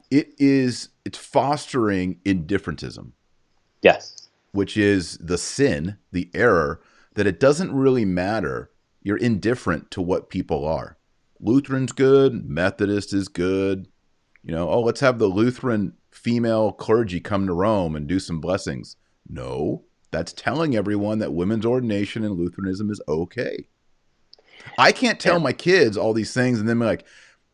It's fostering indifferentism. Yes. Which is the sin, the error, that it doesn't really matter, you're indifferent to what people are. Lutheran's good, Methodist is good. You know, oh, let's have the Lutheran female clergy come to Rome and do some blessings. No, that's telling everyone that women's ordination in Lutheranism is okay. I can't tell my kids all these things and then be like,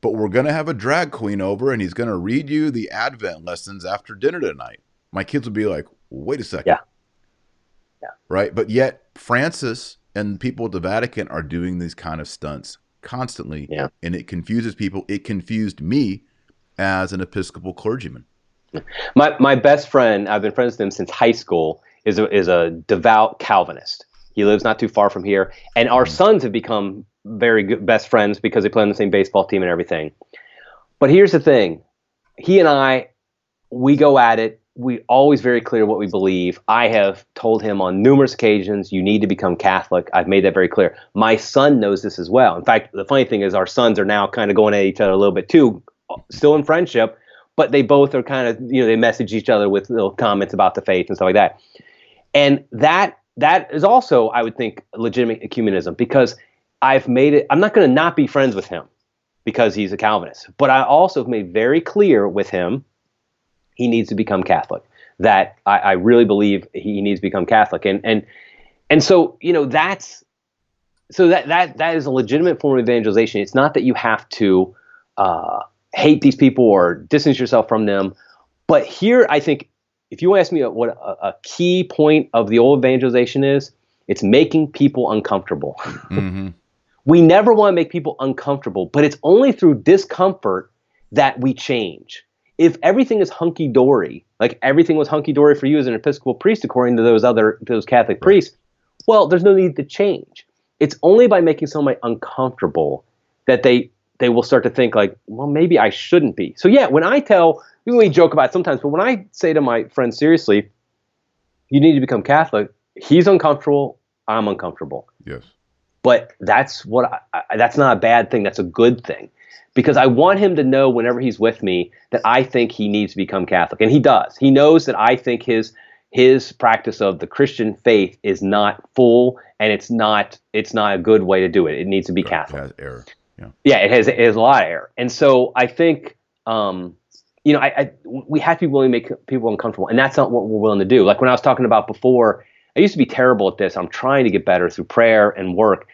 but we're going to have a drag queen over and he's going to read you the Advent lessons after dinner tonight. My kids would be like, wait a second. Yeah. Right. But yet Francis and people at the Vatican are doing these kind of stunts constantly. Yeah. And it confuses people. It confused me as an Episcopal clergyman. My best friend, I've been friends with him since high school, is a devout Calvinist. He lives not too far from here. And our sons have become very good best friends because they play on the same baseball team and everything. But here's the thing. He and I, we go at it. We always very clear what we believe. I have told him on numerous occasions, you need to become Catholic. I've made that very clear. My son knows this as well. In fact, the funny thing is our sons are now kind of going at each other a little bit too, still in friendship, but they both are kind of, you know, they message each other with little comments about the faith and stuff like that. And that is also, I would think, legitimate ecumenism, because I've made it, I'm not going to not be friends with him because he's a Calvinist, but I also have made very clear with him he needs to become Catholic, that I really believe he needs to become Catholic. And so, you know, that is a legitimate form of evangelization. It's not that you have to hate these people or distance yourself from them. But here, I think, if you ask me what a key point of the old evangelization is, it's making people uncomfortable. Mm-hmm. We never want to make people uncomfortable, but it's only through discomfort that we change. If everything is hunky-dory, like everything was hunky-dory for you as an Episcopal priest, according to those Catholic priests, well, there's no need to change. It's only by making somebody uncomfortable that they will start to think like, well, maybe I shouldn't be. So yeah, when I tell, we joke about it sometimes, but when I say to my friends, seriously, you need to become Catholic, he's uncomfortable, I'm uncomfortable. Yes. But that's that's not a bad thing. That's a good thing. Because I want him to know whenever he's with me that I think he needs to become Catholic. And he does. He knows that I think his practice of the Christian faith is not full, and it's not a good way to do it. It needs to be Catholic. It has error. Yeah. Yeah, it has a lot of error. And so I think you know, we have to be willing to make people uncomfortable, and that's not what we're willing to do. Like when I was talking about before, I used to be terrible at this. I'm trying to get better through prayer and work.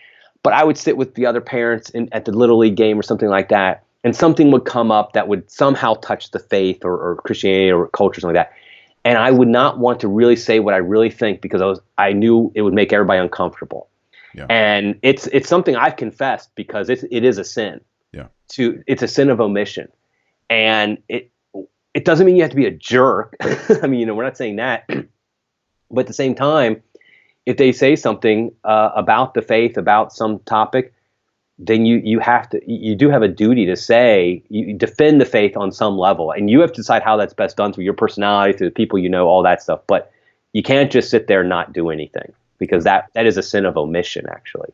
But I would sit with the other parents at the Little League game or something like that, and something would come up that would somehow touch the faith or Christianity or culture, something like that. And I would not want to really say what I really think because I knew it would make everybody uncomfortable. Yeah. And it's something I've confessed because it is a sin. Yeah. It's a sin of omission. And it doesn't mean you have to be a jerk. I mean, you know, we're not saying that. But at the same time, if they say something about the faith, about some topic, then you do have a duty to say, you defend the faith on some level, and you have to decide how that's best done through your personality, through the people you know, all that stuff. But you can't just sit there and not do anything, because that is a sin of omission, actually.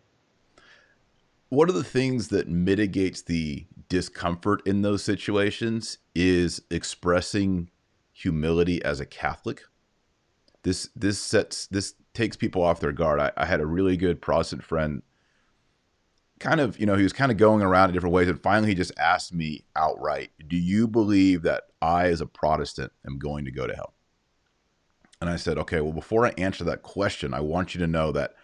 One of the things that mitigates the discomfort in those situations is expressing humility as a Catholic. This takes people off their guard. I had a really good Protestant friend, kind of, you know, he was kind of going around in different ways, and finally he just asked me outright, do you believe that I, as a Protestant, am going to go to hell? And I said, okay, well, before I answer that question, I want you to know that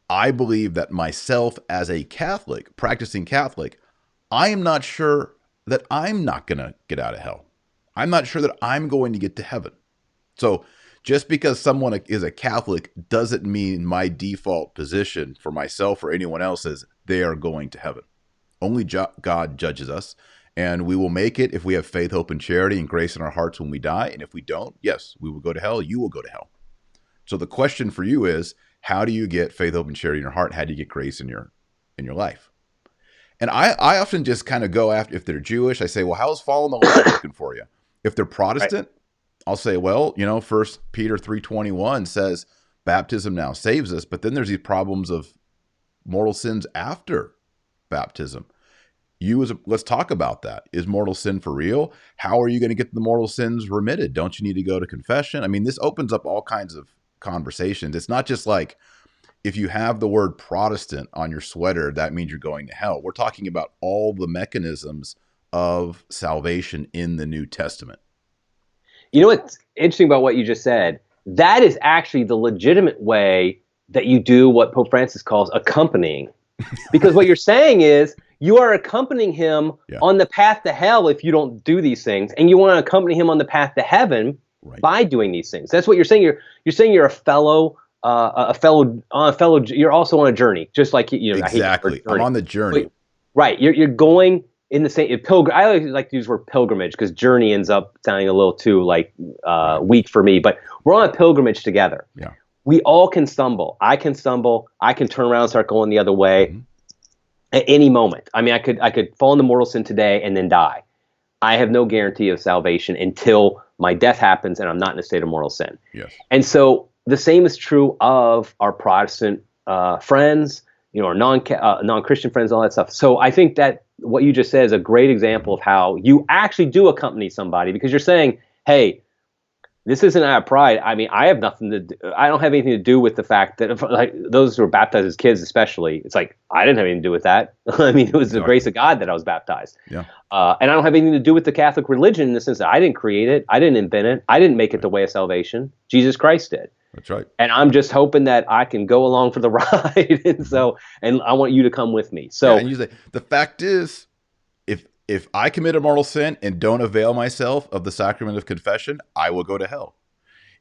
I believe that myself as a Catholic, practicing Catholic, I am not sure that I'm not going to get out of hell. I'm not sure that I'm going to get to heaven. So just because someone is a Catholic doesn't mean my default position for myself or anyone else is they are going to heaven. Only God judges us, and we will make it if we have faith, hope, and charity and grace in our hearts when we die. And if we don't, yes, we will go to hell. You will go to hell. So the question for you is, how do you get faith, hope, and charity in your heart? How do you get grace in your life? And I often just kind of go after, if they're Jewish, I say, well, how's following the law working for you? If they're Protestant, right, I'll say, well, you know, 1 Peter 3:21 says baptism now saves us, but then there's these problems of mortal sins after baptism. Let's talk about that. Is mortal sin for real? How are you going to get the mortal sins remitted? Don't you need to go to confession? I mean, this opens up all kinds of conversations. It's not just like, if you have the word Protestant on your sweater, that means you're going to hell. We're talking about all the mechanisms of salvation in the New Testament. You know what's interesting about what you just said? That is actually the legitimate way that you do what Pope Francis calls accompanying. Because what you're saying is you are accompanying him on the path to hell if you don't do these things, and you want to accompany him on the path to heaven by doing these things. That's what you're saying. You're saying you're a fellow. You're also on a journey, just like Exactly. I'm on the journey. But, right. You're going in the same pilgrim. I always like to use the word pilgrimage because journey ends up sounding a little too weak for me. But we're on a pilgrimage together. Yeah. We all can stumble. I can stumble. I can turn around and start going the other way at any moment. I mean, I could fall into mortal sin today and then die. I have no guarantee of salvation until my death happens and I'm not in a state of mortal sin. Yes. And so the same is true of our Protestant friends, our non-Christian friends, all that stuff. So I think that what you just said is a great example of how you actually do accompany somebody, because you're saying, hey, this isn't out of pride. I mean, I don't have anything to do with the fact that those who were baptized as kids, especially, it's like, I didn't have anything to do with that. I mean, it was the grace of God that I was baptized. Yeah. And I don't have anything to do with the Catholic religion in the sense that I didn't create it. I didn't invent it. I didn't make it the way of salvation. Jesus Christ did. That's right. And I'm just hoping that I can go along for the ride. and I want you to come with me. So and you say, the fact is, if I commit a mortal sin and don't avail myself of the sacrament of confession, I will go to hell.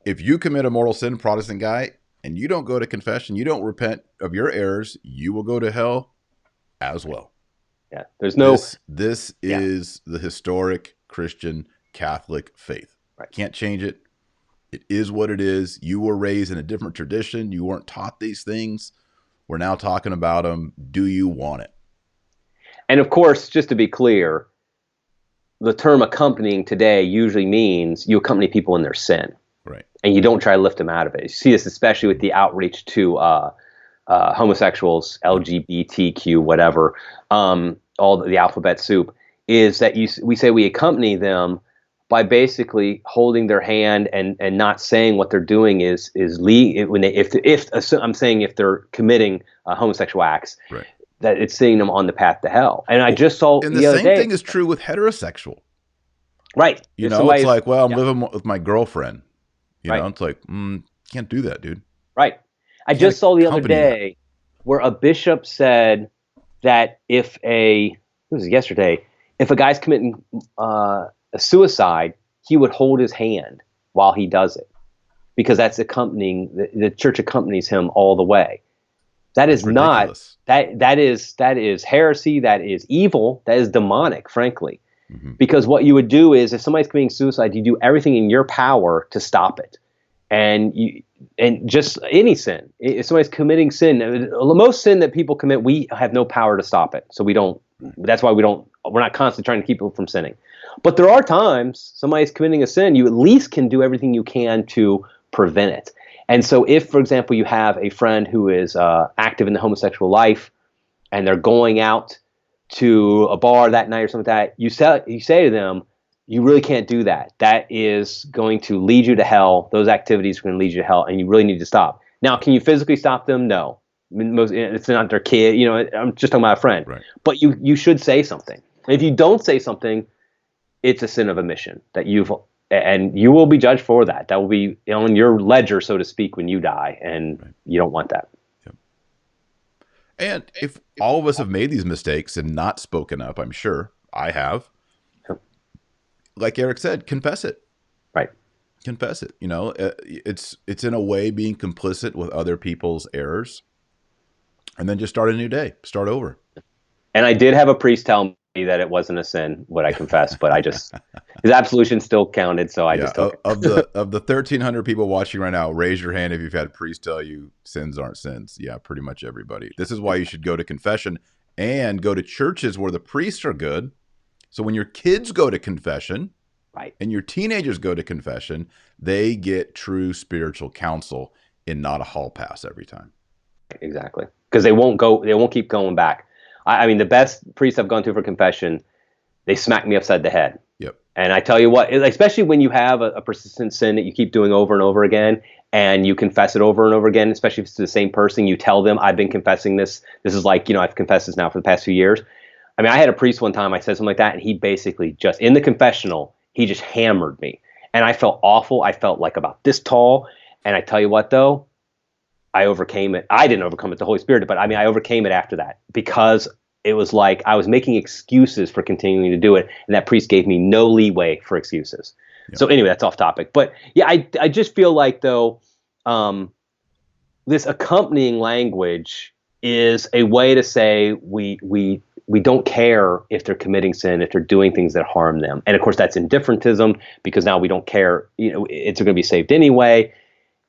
If you commit a mortal sin, Protestant guy, and you don't go to confession, you don't repent of your errors, you will go to hell as well. Yeah, there's no. This is the historic Christian Catholic faith. Right. Can't change it. It is what it is. You were raised in a different tradition. You weren't taught these things. We're now talking about them. Do you want it? And of course, just to be clear, the term accompanying today usually means you accompany people in their sin. Right. And you don't try to lift them out of it. You see this especially with the outreach to homosexuals, LGBTQ, whatever, all the alphabet soup, is that we say we accompany them by basically holding their hand and not saying what they're doing is legal. If they're committing homosexual acts, right, that it's seeing them on the path to hell. And I just saw and the same thing is true with heterosexual. Right. It's like, well, I'm living with my girlfriend. It's like, can't do that, dude. Right. I just saw the other day where a bishop said that if a guy's committing a suicide, he would hold his hand while he does it, because that's accompanying the church accompanies him all the way. That is not that is heresy. That is evil. That is demonic, frankly. Mm-hmm. Because what you would do is, if somebody's committing suicide, you do everything in your power to stop it. And just any sin. If somebody's committing sin, most sin that people commit, we have no power to stop it. So we don't. That's why we're not constantly trying to keep people from sinning. But there are times somebody's committing a sin, you at least can do everything you can to prevent it. And so if, for example, you have a friend who is active in the homosexual life and they're going out to a bar that night or something like that, you say to them, you really can't do that. That is going to lead you to hell. Those activities are going to lead you to hell, and you really need to stop. Now, can you physically stop them? No. I mean, it's not their kid. I'm just talking about a friend. Right. But you should say something. If you don't say something, it's a sin of omission and you will be judged for that. That will be on your ledger, so to speak, when you die, and you don't want that. Yep. And if all of us have made these mistakes and not spoken up, I'm sure I have. Like Eric said, confess it. Right. Confess it. It's in a way being complicit with other people's errors, and then just start a new day. Start over. And I did have a priest tell me that it wasn't a sin what I confessed, but his absolution still counted, so I just took it. Of the 1,300 people watching right now, raise your hand if you've had priests tell you sins aren't sins. Yeah, pretty much everybody. This is why you should go to confession and go to churches where the priests are good. So when your kids go to confession, right, and your teenagers go to confession, they get true spiritual counsel and not a hall pass every time. Exactly, because they won't keep going back. I mean, the best priests I've gone to for confession, they smack me upside the head. Yep. And I tell you what, especially when you have a persistent sin that you keep doing over and over again, and you confess it over and over again, especially if it's to the same person. You tell them, I've been confessing this. This is like, I've confessed this now for the past few years. I mean, I had a priest one time, I said something like that, and he basically just, in the confessional, he just hammered me. And I felt awful. I felt like about this tall. And I tell you what, though, I overcame it. I didn't overcome it, the Holy Spirit, but I mean, I overcame it after that, because it was like I was making excuses for continuing to do it. And that priest gave me no leeway for excuses. Yeah. So anyway, that's off topic. But yeah, I just feel like, though, this accompanying language is a way to say we don't care if they're committing sin, if they're doing things that harm them. And of course, that's indifferentism, because now we don't care, it's going to be saved anyway.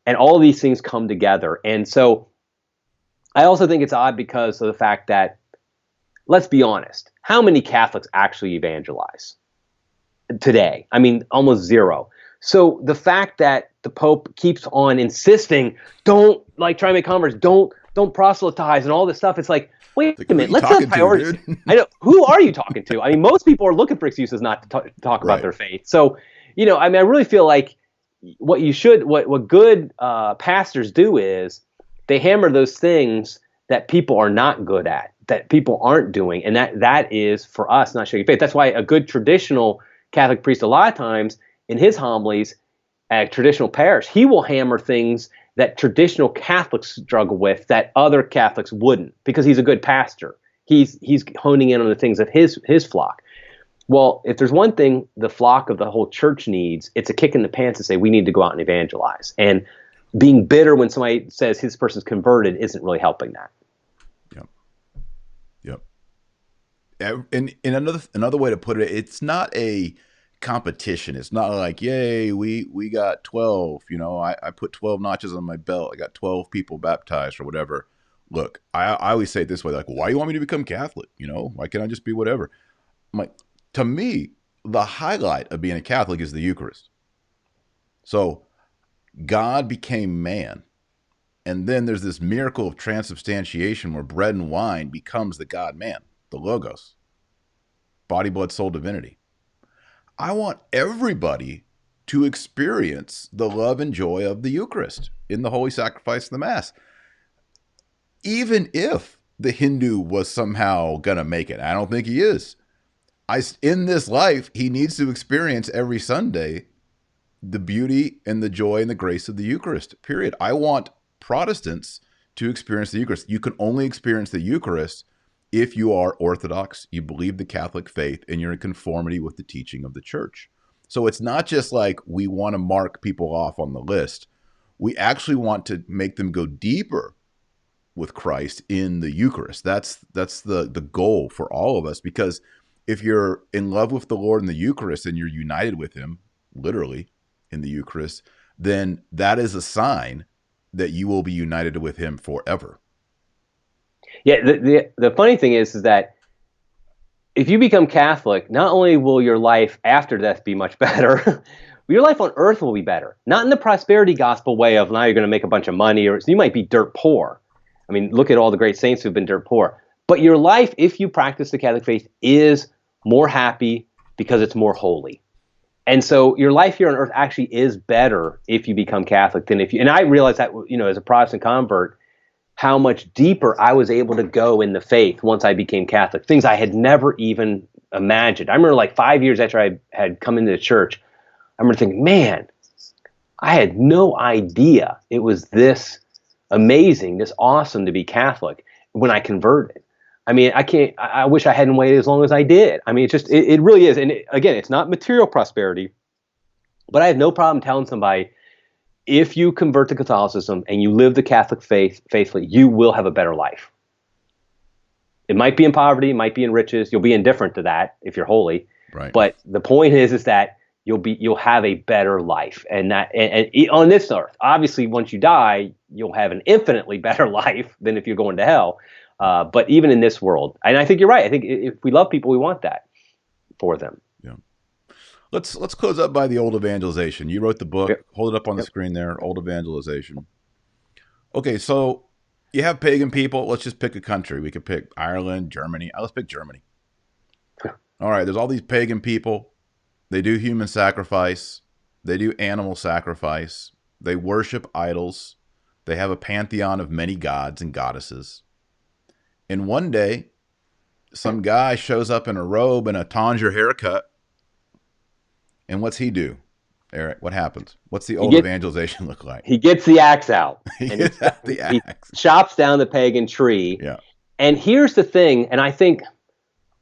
And all these things come together. And so I also think it's odd because of the fact that, let's be honest, how many Catholics actually evangelize today? I mean, almost zero. So the fact that the Pope keeps on insisting, don't try to make converts, don't proselytize and all this stuff, it's like, wait a minute, let's set priorities. I know, who are you talking to? I mean, most people are looking for excuses not to talk about their faith. So, I mean, I really feel like what good pastors do is they hammer those things that people are not good at, that people aren't doing, and that is for us not showing faith. That's why a good traditional Catholic priest, a lot of times in his homilies at traditional parish, he will hammer things that traditional Catholics struggle with that other Catholics wouldn't, because he's a good pastor. He's honing in on the things of his flock. Well, if there's one thing the flock of the whole church needs, it's a kick in the pants to say we need to go out and evangelize. And being bitter when somebody says his person's converted isn't really helping that. Yep. And another way to put it, it's not a competition. It's not like, yay, we got 12. I put 12 notches on my belt. I got 12 people baptized or whatever. Look, I always say it this way, like, why do you want me to become Catholic? Why can't I just be whatever? I'm like, to me, the highlight of being a Catholic is the Eucharist. So God became man. And then there's this miracle of transubstantiation where bread and wine becomes the God-man, the Logos, body, blood, soul, divinity. I want everybody to experience the love and joy of the Eucharist in the holy sacrifice of the Mass. Even if the Hindu was somehow going to make it. I don't think he is. In this life, he needs to experience every Sunday the beauty and the joy and the grace of the Eucharist, period. I want Protestants to experience the Eucharist. You can only experience the Eucharist if you are Orthodox, you believe the Catholic faith, and you're in conformity with the teaching of the Church. So it's not just like we want to mark people off on the list. We actually want to make them go deeper with Christ in the Eucharist. That's the goal for all of us, because if you're in love with the Lord in the Eucharist and you're united with him, literally in the Eucharist, then that is a sign that you will be united with him forever. Yeah, the funny thing is that if you become Catholic, not only will your life after death be much better, your life on earth will be better. Not in the prosperity gospel way of now you're going to make a bunch of money, or you might be dirt poor. I mean, look at all the great saints who've been dirt poor. But your life, if you practice the Catholic faith, is more happy because it's more holy. And so your life here on earth actually is better if you become Catholic than if you, and I realized that, as a Protestant convert, how much deeper I was able to go in the faith once I became Catholic, things I had never even imagined. I remember like 5 years after I had come into the church, I remember thinking, man, I had no idea it was this amazing, this awesome to be Catholic when I converted. I mean, I wish I hadn't waited as long as I did. I mean, it really is. And again, it's not material prosperity, but I have no problem telling somebody, if you convert to Catholicism and you live the Catholic faith faithfully, you will have a better life. It might be in poverty, it might be in riches. You'll be indifferent to that if you're holy. Right. But the point is that you'll have a better life, and on this earth. Obviously, once you die, you'll have an infinitely better life than if you're going to hell. But even in this world, and I think you're right. I think if we love people, we want that for them. Yeah. Let's close up by the old evangelization. You wrote the book. Yep. Hold it up on the screen there. Old evangelization. Okay, so you have pagan people. Let's just pick a country. We could pick Ireland, Germany. Let's pick Germany. All right, there's all these pagan people. They do human sacrifice. They do animal sacrifice. They worship idols. They have a pantheon of many gods and goddesses. And one day, some guy shows up in a robe and a tonsure haircut. And what's he do, Eric? What happens? What's the old evangelization look like? He gets the axe out. He gets out the axe. He chops down the pagan tree. Yeah. And here's the thing, and I think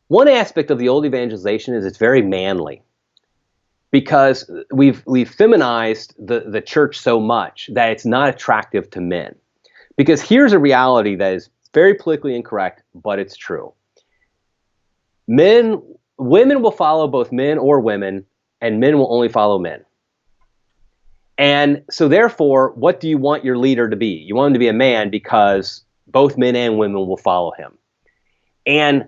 one aspect of the old evangelization is it's very manly, because we've feminized the church so much that it's not attractive to men. Because here's a reality that is very politically incorrect, but it's true. Women will follow both men or women, and men will only follow men. And so therefore, what do you want your leader to be? You want him to be a man because both men and women will follow him. And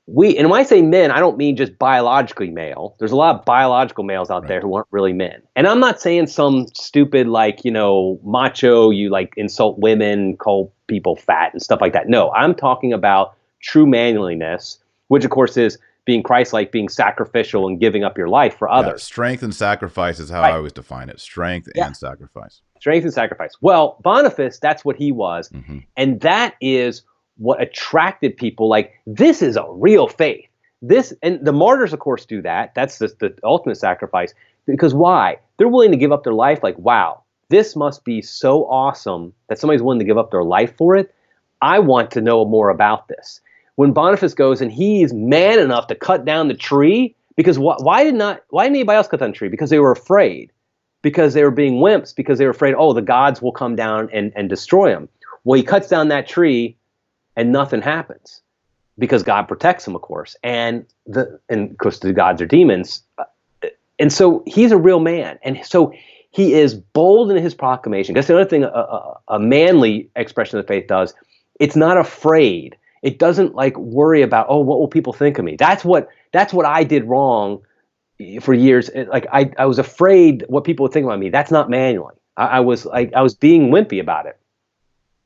when I say men, I don't mean just biologically male. There's a lot of biological males out there who aren't really men. And I'm not saying some stupid, like, macho, you like insult women, call people fat and stuff like that. No, I'm talking about true manliness, which of course is being Christ-like, being sacrificial and giving up your life for others. Yeah, strength and sacrifice is how I always define it. Strength and sacrifice. Strength and sacrifice. Well, Boniface, that's what he was. Mm-hmm. And that is what attracted people. Like, this is a real faith. And the martyrs, of course, do that. That's the ultimate sacrifice. Because why? They're willing to give up their life. Like, wow, this must be so awesome that somebody's willing to give up their life for it. I want to know more about this. When Boniface goes and he's man enough to cut down the tree, because why didn't anybody else cut down the tree? Because they were afraid. Because they were being wimps. Because they were afraid, the gods will come down and destroy them. Well, he cuts down that tree and nothing happens, because God protects him, of course. And of course the gods are demons. And so he's a real man. And so he is bold in his proclamation. That's the other thing a manly expression of the faith does. It's not afraid. It doesn't like worry about, what will people think of me? That's what I did wrong for years. Like I was afraid what people would think about me. That's not manly. I was being wimpy about it.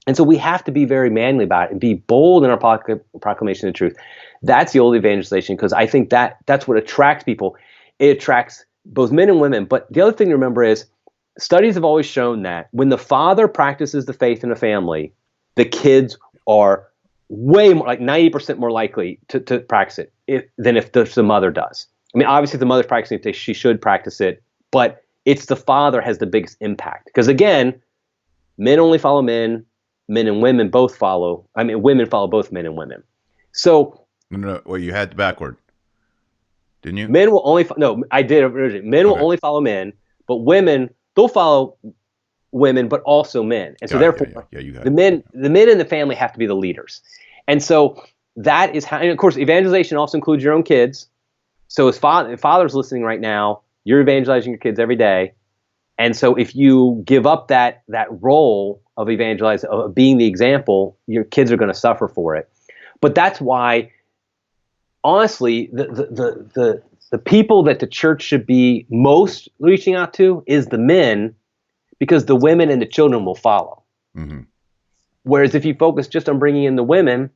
And so we have to be very manly about it and be bold in our proclamation of the truth. That's the old evangelization, because I think that's what attracts people. It attracts both men and women. But the other thing to remember is studies have always shown that when the father practices the faith in a family, the kids are way more, like 90% more likely to practice it than if the mother does. I mean, obviously, if the mother's practicing it, she should practice it, but it's the father has the biggest impact. Because again, men only follow men. Men and women both follow. I mean, women follow both men and women. So no, well, you had it backward, didn't you? Men will only I did originally. Men will only follow men, but women, they'll follow women, but also men. And so therefore, the men in the family have to be the leaders. And so that is how. And of course, evangelization also includes your own kids. So if father's listening right now, you're evangelizing your kids every day. And so if you give up that role of evangelizing, of being the example, your kids are going to suffer for it. But that's why, honestly, the people that the church should be most reaching out to is the men, because the women and the children will follow. Mm-hmm. Whereas if you focus just on bringing in the women,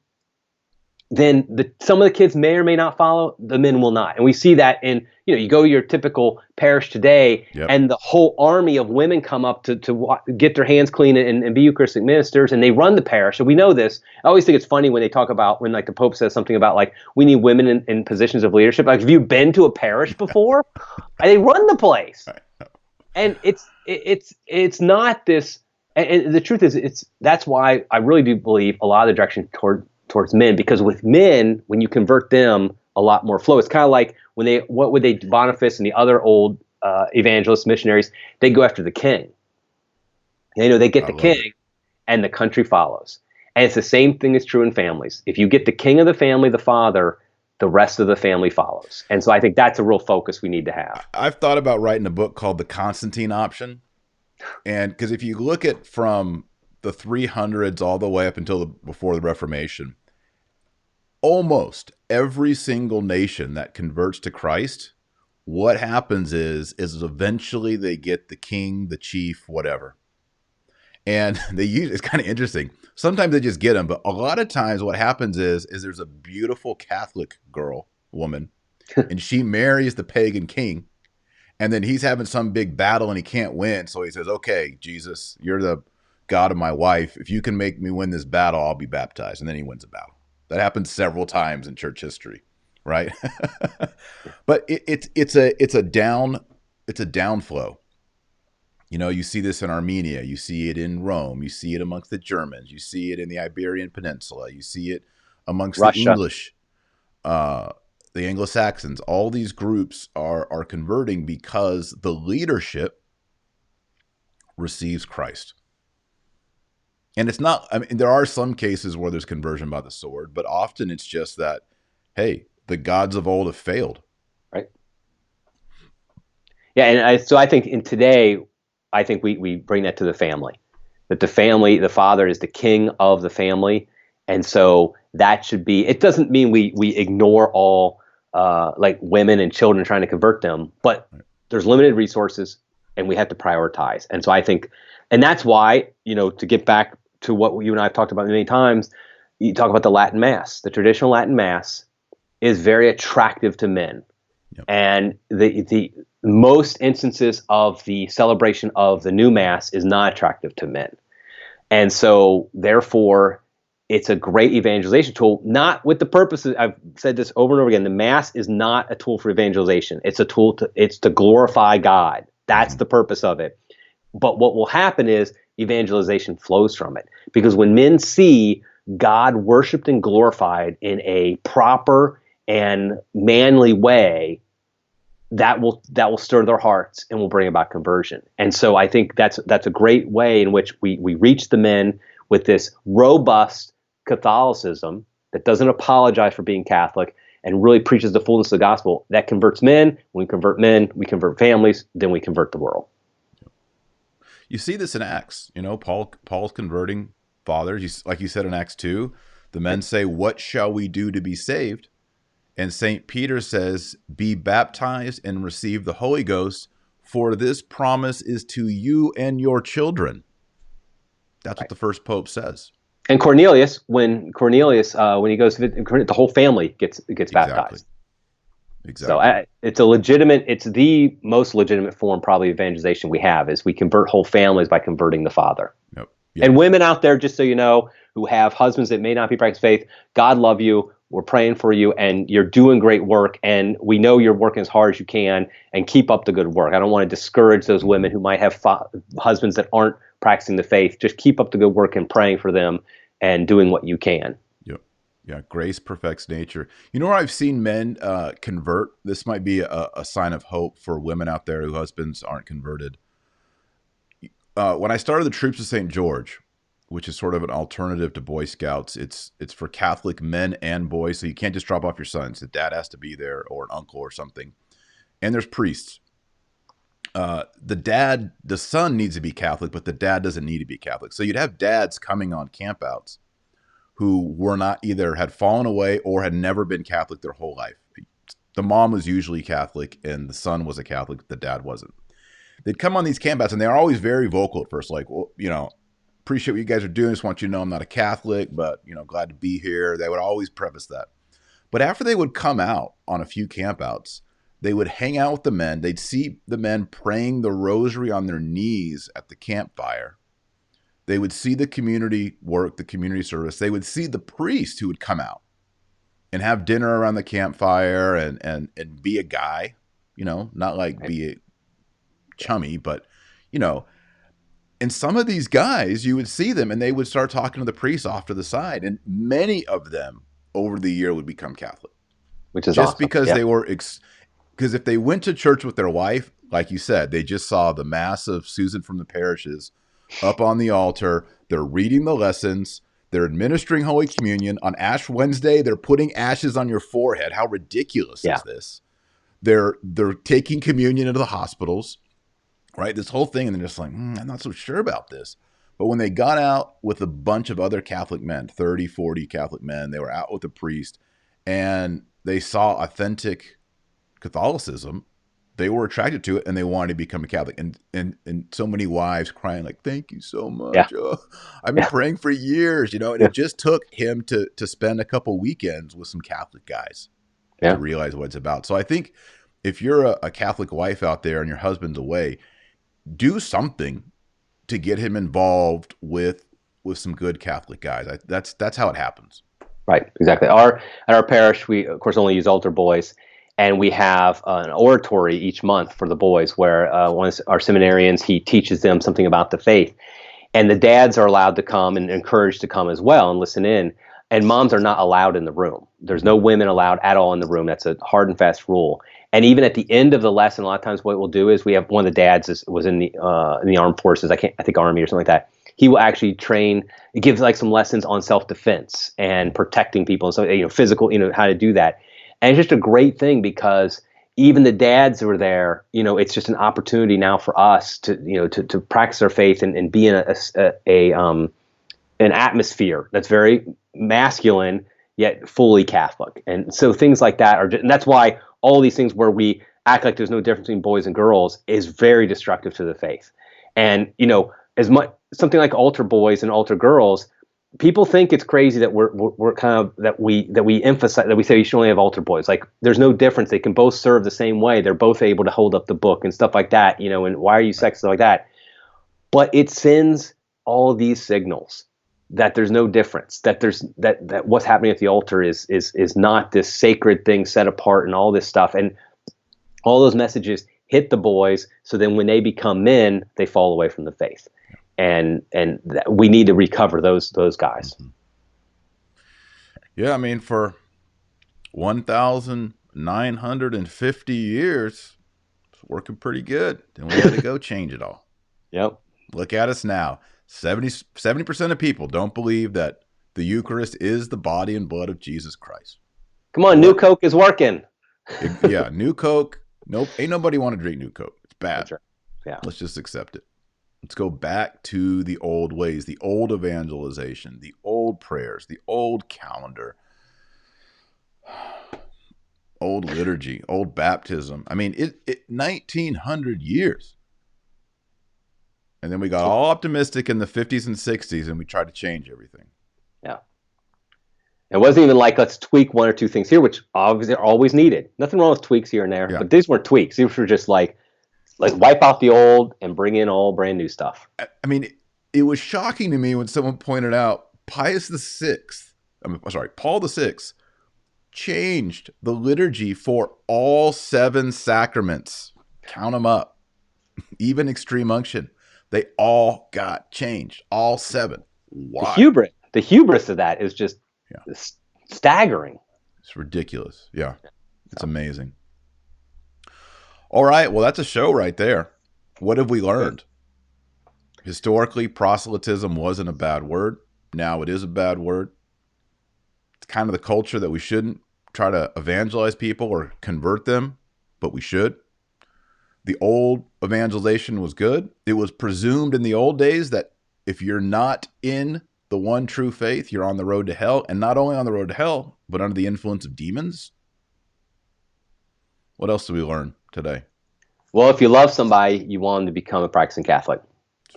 then some of the kids may or may not follow, the men will not. And we see that in, you go to your typical parish today, and the whole army of women come up to get their hands clean and be Eucharistic ministers, and they run the parish. And we know this. I always think it's funny when they talk about, when like the Pope says something about like, we need women in positions of leadership. Like, have you been to a parish before? And they run the place. And it's not this, and the truth is, that's why I really do believe a lot of the direction towards men, because with men, when you convert them, a lot more flow. It's kind of like when Boniface and the other old evangelists, missionaries, they go after the king. And, they get the king, and the country follows. And it's the same thing is true in families. If you get the king of the family, the father, the rest of the family follows. And so I think that's a real focus we need to have. I've thought about writing a book called The Constantine Option. And because if you look at from the 300s all the way up until before the Reformation, almost every single nation that converts to Christ, what happens is eventually they get the king, the chief, whatever. And it's kind of interesting. Sometimes they just get them, but a lot of times what happens is there's a beautiful Catholic woman, and she marries the pagan king, And then he's having some big battle and he can't win. So he says, okay, Jesus, you're the God of my wife. If you can make me win this battle, I'll be baptized. And then he wins a battle. That happens several times in church history, right? But it's a downflow. You know, you see this in Armenia, you see it in Rome, you see it amongst the Germans, you see it in the Iberian Peninsula, you see it amongst the Russia. English, the Anglo-Saxons. All these groups are converting because the leadership receives Christ. And it's not, I mean, there are some cases where there's conversion by the sword, but often it's just that, hey, the gods of old have failed. Right. Yeah, and so I think in today, I think we bring that to the family, that the family, the father is the king of the family, and so that should be. It doesn't mean we ignore all like women and children trying to convert them, but there's limited resources, and we have to prioritize. And so I think, and that's why, you know, to get back to what you and I have talked about many times, you talk about the Latin Mass. The traditional Latin Mass is very attractive to men. Yep. And the most instances of the celebration of the new Mass is not attractive to men. And so therefore it's a great evangelization tool, not with the purposes. I've said this over and over again. The Mass is not a tool for evangelization. It's a tool it's to glorify God. That's the purpose of it. But what will happen is evangelization flows from it, because when men see God worshiped and glorified in a proper and manly way, that will stir their hearts and will bring about conversion. And so I think that's a great way in which we reach the men with this robust Catholicism that doesn't apologize for being Catholic and really preaches the fullness of the gospel that converts men. When we convert men, we convert families, then we convert the world. You see this in Acts. You know, Paul's converting fathers. Like you said in Acts 2, the men say, "What shall we do to be saved?" And St. Peter says, "Be baptized and receive the Holy Ghost, for this promise is to you and your children." That's what the first pope says. And Cornelius, when he goes to visit, the whole family gets baptized. Exactly. So it's the most legitimate form probably of evangelization we have, is we convert whole families by converting the father. Yep. And women out there, just so you know, who have husbands that may not be practicing faith, God love you. We're praying for you, and you're doing great work, and we know you're working as hard as you can, and keep up the good work. I don't want to discourage those women who might have husbands that aren't practicing the faith. Just keep up the good work and praying for them and doing what you can. Yep. Yeah, grace perfects nature. You know where I've seen men convert? This might be a sign of hope for women out there whose husbands aren't converted. When I started the Troops of St. George, which is sort of an alternative to Boy Scouts. It's for Catholic men and boys, so you can't just drop off your sons. The dad has to be there, or an uncle or something. And there's priests. The son needs to be Catholic, but the dad doesn't need to be Catholic. So you'd have dads coming on campouts who were not, either had fallen away or had never been Catholic their whole life. The mom was usually Catholic and the son was a Catholic, the dad wasn't. They'd come on these campouts and they were always very vocal at first, like, well, you know, appreciate what you guys are doing. Just want you to know I'm not a Catholic, but, you know, glad to be here. They would always preface that. But after they would come out on a few campouts, they would hang out with the men. They'd see the men praying the rosary on their knees at the campfire. They would see the community work, the community service. They would see the priest who would come out and have dinner around the campfire and be a guy, you know, not like be a chummy, but, you know. And some of these guys, you would see them and they would start talking to the priests off to the side. And many of them over the year would become Catholic. Which is just awesome. Because they were, because if they went to church with their wife, like you said, they just saw the Mass of Susan from the parishes up on the altar. They're reading the lessons. They're administering Holy Communion. On Ash Wednesday, they're putting ashes on your forehead. How ridiculous is this? They're taking communion into the hospitals. Right, this whole thing, and they're just like, I'm not so sure about this. But when they got out with a bunch of other Catholic men, 30, 40 Catholic men, they were out with a priest, and they saw authentic Catholicism, they were attracted to it, and they wanted to become a Catholic. And so many wives crying like, thank you so much. Oh, I've been praying for years, you know, and it just took him to spend a couple weekends with some Catholic guys to realize what it's about. So I think if you're a Catholic wife out there and your husband's away, do something to get him involved with some good Catholic guys. That's how it happens. Right, exactly. At our parish, we of course only use altar boys, and we have an oratory each month for the boys, where one of our seminarians, he teaches them something about the faith, and the dads are allowed to come and encouraged to come as well and listen in. And moms are not allowed in the room. There's no women allowed at all in the room. That's a hard and fast rule. And even at the end of the lesson, a lot of times what we'll do is we have one of the dads was in the armed forces. I think Army or something like that. He will actually train. It gives like some lessons on self-defense and protecting people and so physical, how to do that. And it's just a great thing because even the dads who are there, it's just an opportunity now for us to to practice our faith and be in an atmosphere that's very masculine yet fully Catholic. And so things like that and that's why all these things where we act like there's no difference between boys and girls is very destructive to the faith. And as much something like altar boys and altar girls, people think it's crazy that we're kind of that we emphasize that we say you should only have altar boys. Like there's no difference. They can both serve the same way. They're both able to hold up the book and stuff like that. And why are you sexist like that? But it sends all these signals that there's no difference. That there's that what's happening at the altar is not this sacred thing set apart and all this stuff. And all those messages hit the boys. So then when they become men, they fall away from the faith. And we need to recover those guys. Yeah, I mean, for 1,950 years, it's working pretty good. Then we had to go change it all. Yep. Look at us now. 70% of people don't believe that the Eucharist is the body and blood of Jesus Christ. Come on, New Coke is working. Yeah, New Coke. Nope, ain't nobody want to drink New Coke. It's bad. That's right. Yeah. Let's just accept it. Let's go back to the old ways, the old evangelization, the old prayers, the old calendar, old liturgy, old baptism. I mean, 1,900 years. And then we got all optimistic in the 50s and 60s, and we tried to change everything. Yeah. It wasn't even like, let's tweak one or two things here, which obviously are always needed. Nothing wrong with tweaks here and there, but these weren't tweaks. These were just like wipe out the old and bring in all brand new stuff. I mean, it was shocking to me when someone pointed out Paul VI changed the liturgy for all 7 sacraments. Count them up. Even extreme unction. They all got changed. All 7. Why? The hubris of that is just staggering. It's ridiculous. Yeah. It's amazing. All right. Well, that's a show right there. What have we learned? Historically, proselytism wasn't a bad word. Now it is a bad word. It's kind of the culture that we shouldn't try to evangelize people or convert them, but we should. The old evangelization was good. It was presumed in the old days that if you're not in the one true faith, you're on the road to hell. And not only on the road to hell, but under the influence of demons. What else did we learn today? Well, if you love somebody, you want them to become a practicing Catholic.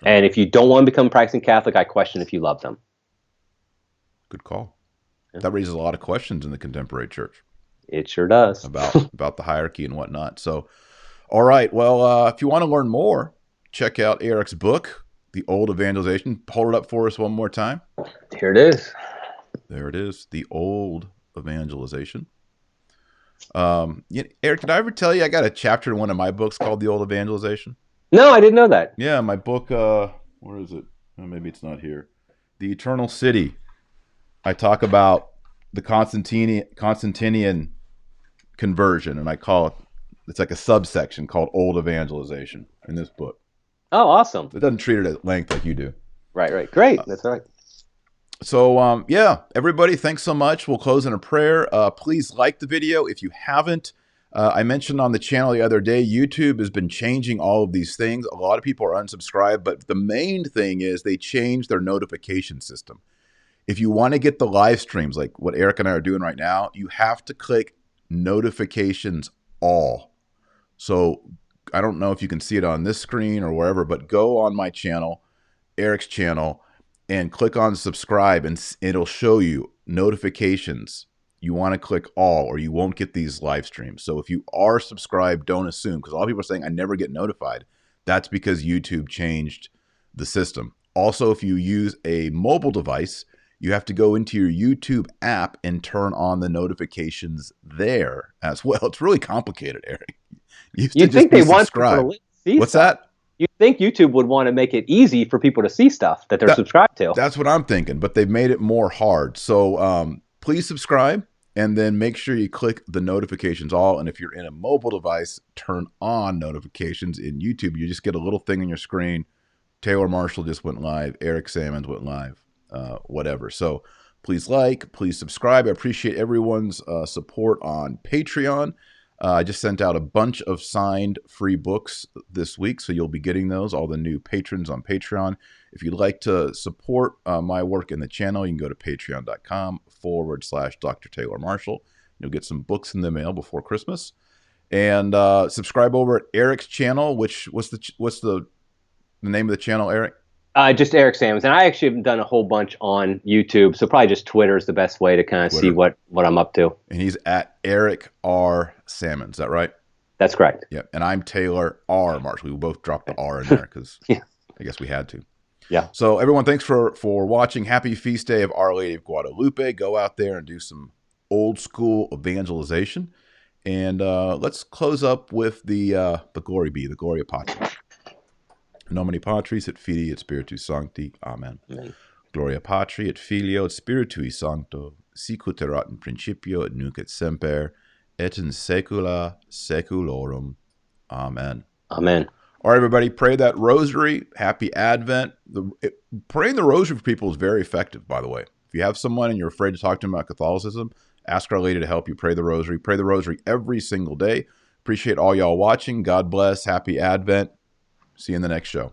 Right. And if you don't want to become a practicing Catholic, I question if you love them. Good call. Yeah. That raises a lot of questions in the contemporary church. It sure does. about the hierarchy and whatnot. So, all right. Well, if you want to learn more, check out Eric's book, The Old Evangelization. Hold it up for us one more time. Here it is. There it is. The Old Evangelization. Eric, did I ever tell you I got a chapter in one of my books called The Old Evangelization? No, I didn't know that. Yeah, my book, where is it? Oh, maybe it's not here. The Eternal City. I talk about the Constantinian conversion, and I call it's like a subsection called Old Evangelization in this book. Oh, awesome. It doesn't treat it at length like you do. Right. Great. That's right. So, everybody, thanks so much. We'll close in a prayer. Please like the video if you haven't. I mentioned on the channel the other day, YouTube has been changing all of these things. A lot of people are unsubscribed, but the main thing is they changed their notification system. If you want to get the live streams like what Eric and I are doing right now, you have to click notifications all. So I don't know if you can see it on this screen or wherever, but go on my channel, Eric's channel, and click on subscribe, and it'll show you notifications. you want to click all, or you won't get these live streams. So if you are subscribed, don't assume, because a lot of people are saying I never get notified. That's because YouTube changed the system. Also, if you use a mobile device, you have to go into your YouTube app and turn on the notifications there as well. It's really complicated, Eric. You'd think they want people to see What's stuff. that? You'd think YouTube would want to make it easy for people to see stuff that they're subscribed to. That's what I'm thinking, but they've made it more hard. So please subscribe, and then make sure you click the notifications all. And if you're in a mobile device, turn on notifications in YouTube. You just get a little thing on your screen. Taylor Marshall just went live. Eric Sammons went live. Whatever. So please please subscribe. I appreciate everyone's support on Patreon. I just sent out a bunch of signed free books this week, so you'll be getting those, all the new patrons on Patreon. If you'd like to support my work in the channel, you can go to patreon.com/Dr. Taylor Marshall. You'll get some books in the mail before Christmas. And subscribe over at Eric's channel, what's the name of the channel, Eric? Just Eric Sammons. And I actually haven't done a whole bunch on YouTube, so probably just Twitter is the best way to kind of see what I'm up to. And he's at Eric R. Sammons. Is that right? That's correct. Yeah. And I'm Taylor R. Marshall. We both dropped the R in there because I guess we had to. Yeah. So everyone, thanks for watching. Happy Feast Day of Our Lady of Guadalupe. Go out there and do some old school evangelization. And let's close up with the Glory Be, the Gloria Patri. Nomine Patris et Filii et Spiritus Sancti. Amen. Amen. Gloria Patri et Filio et Spiritui Sancto, sic ut erat in principio et nunc et semper, et in saecula saeculorum. Amen. Amen. All right, everybody, pray that rosary. Happy Advent. Praying the rosary for people is very effective, by the way. If you have someone and you're afraid to talk to them about Catholicism, ask Our Lady to help you pray the rosary. Pray the rosary every single day. Appreciate all y'all watching. God bless. Happy Advent. See you in the next show.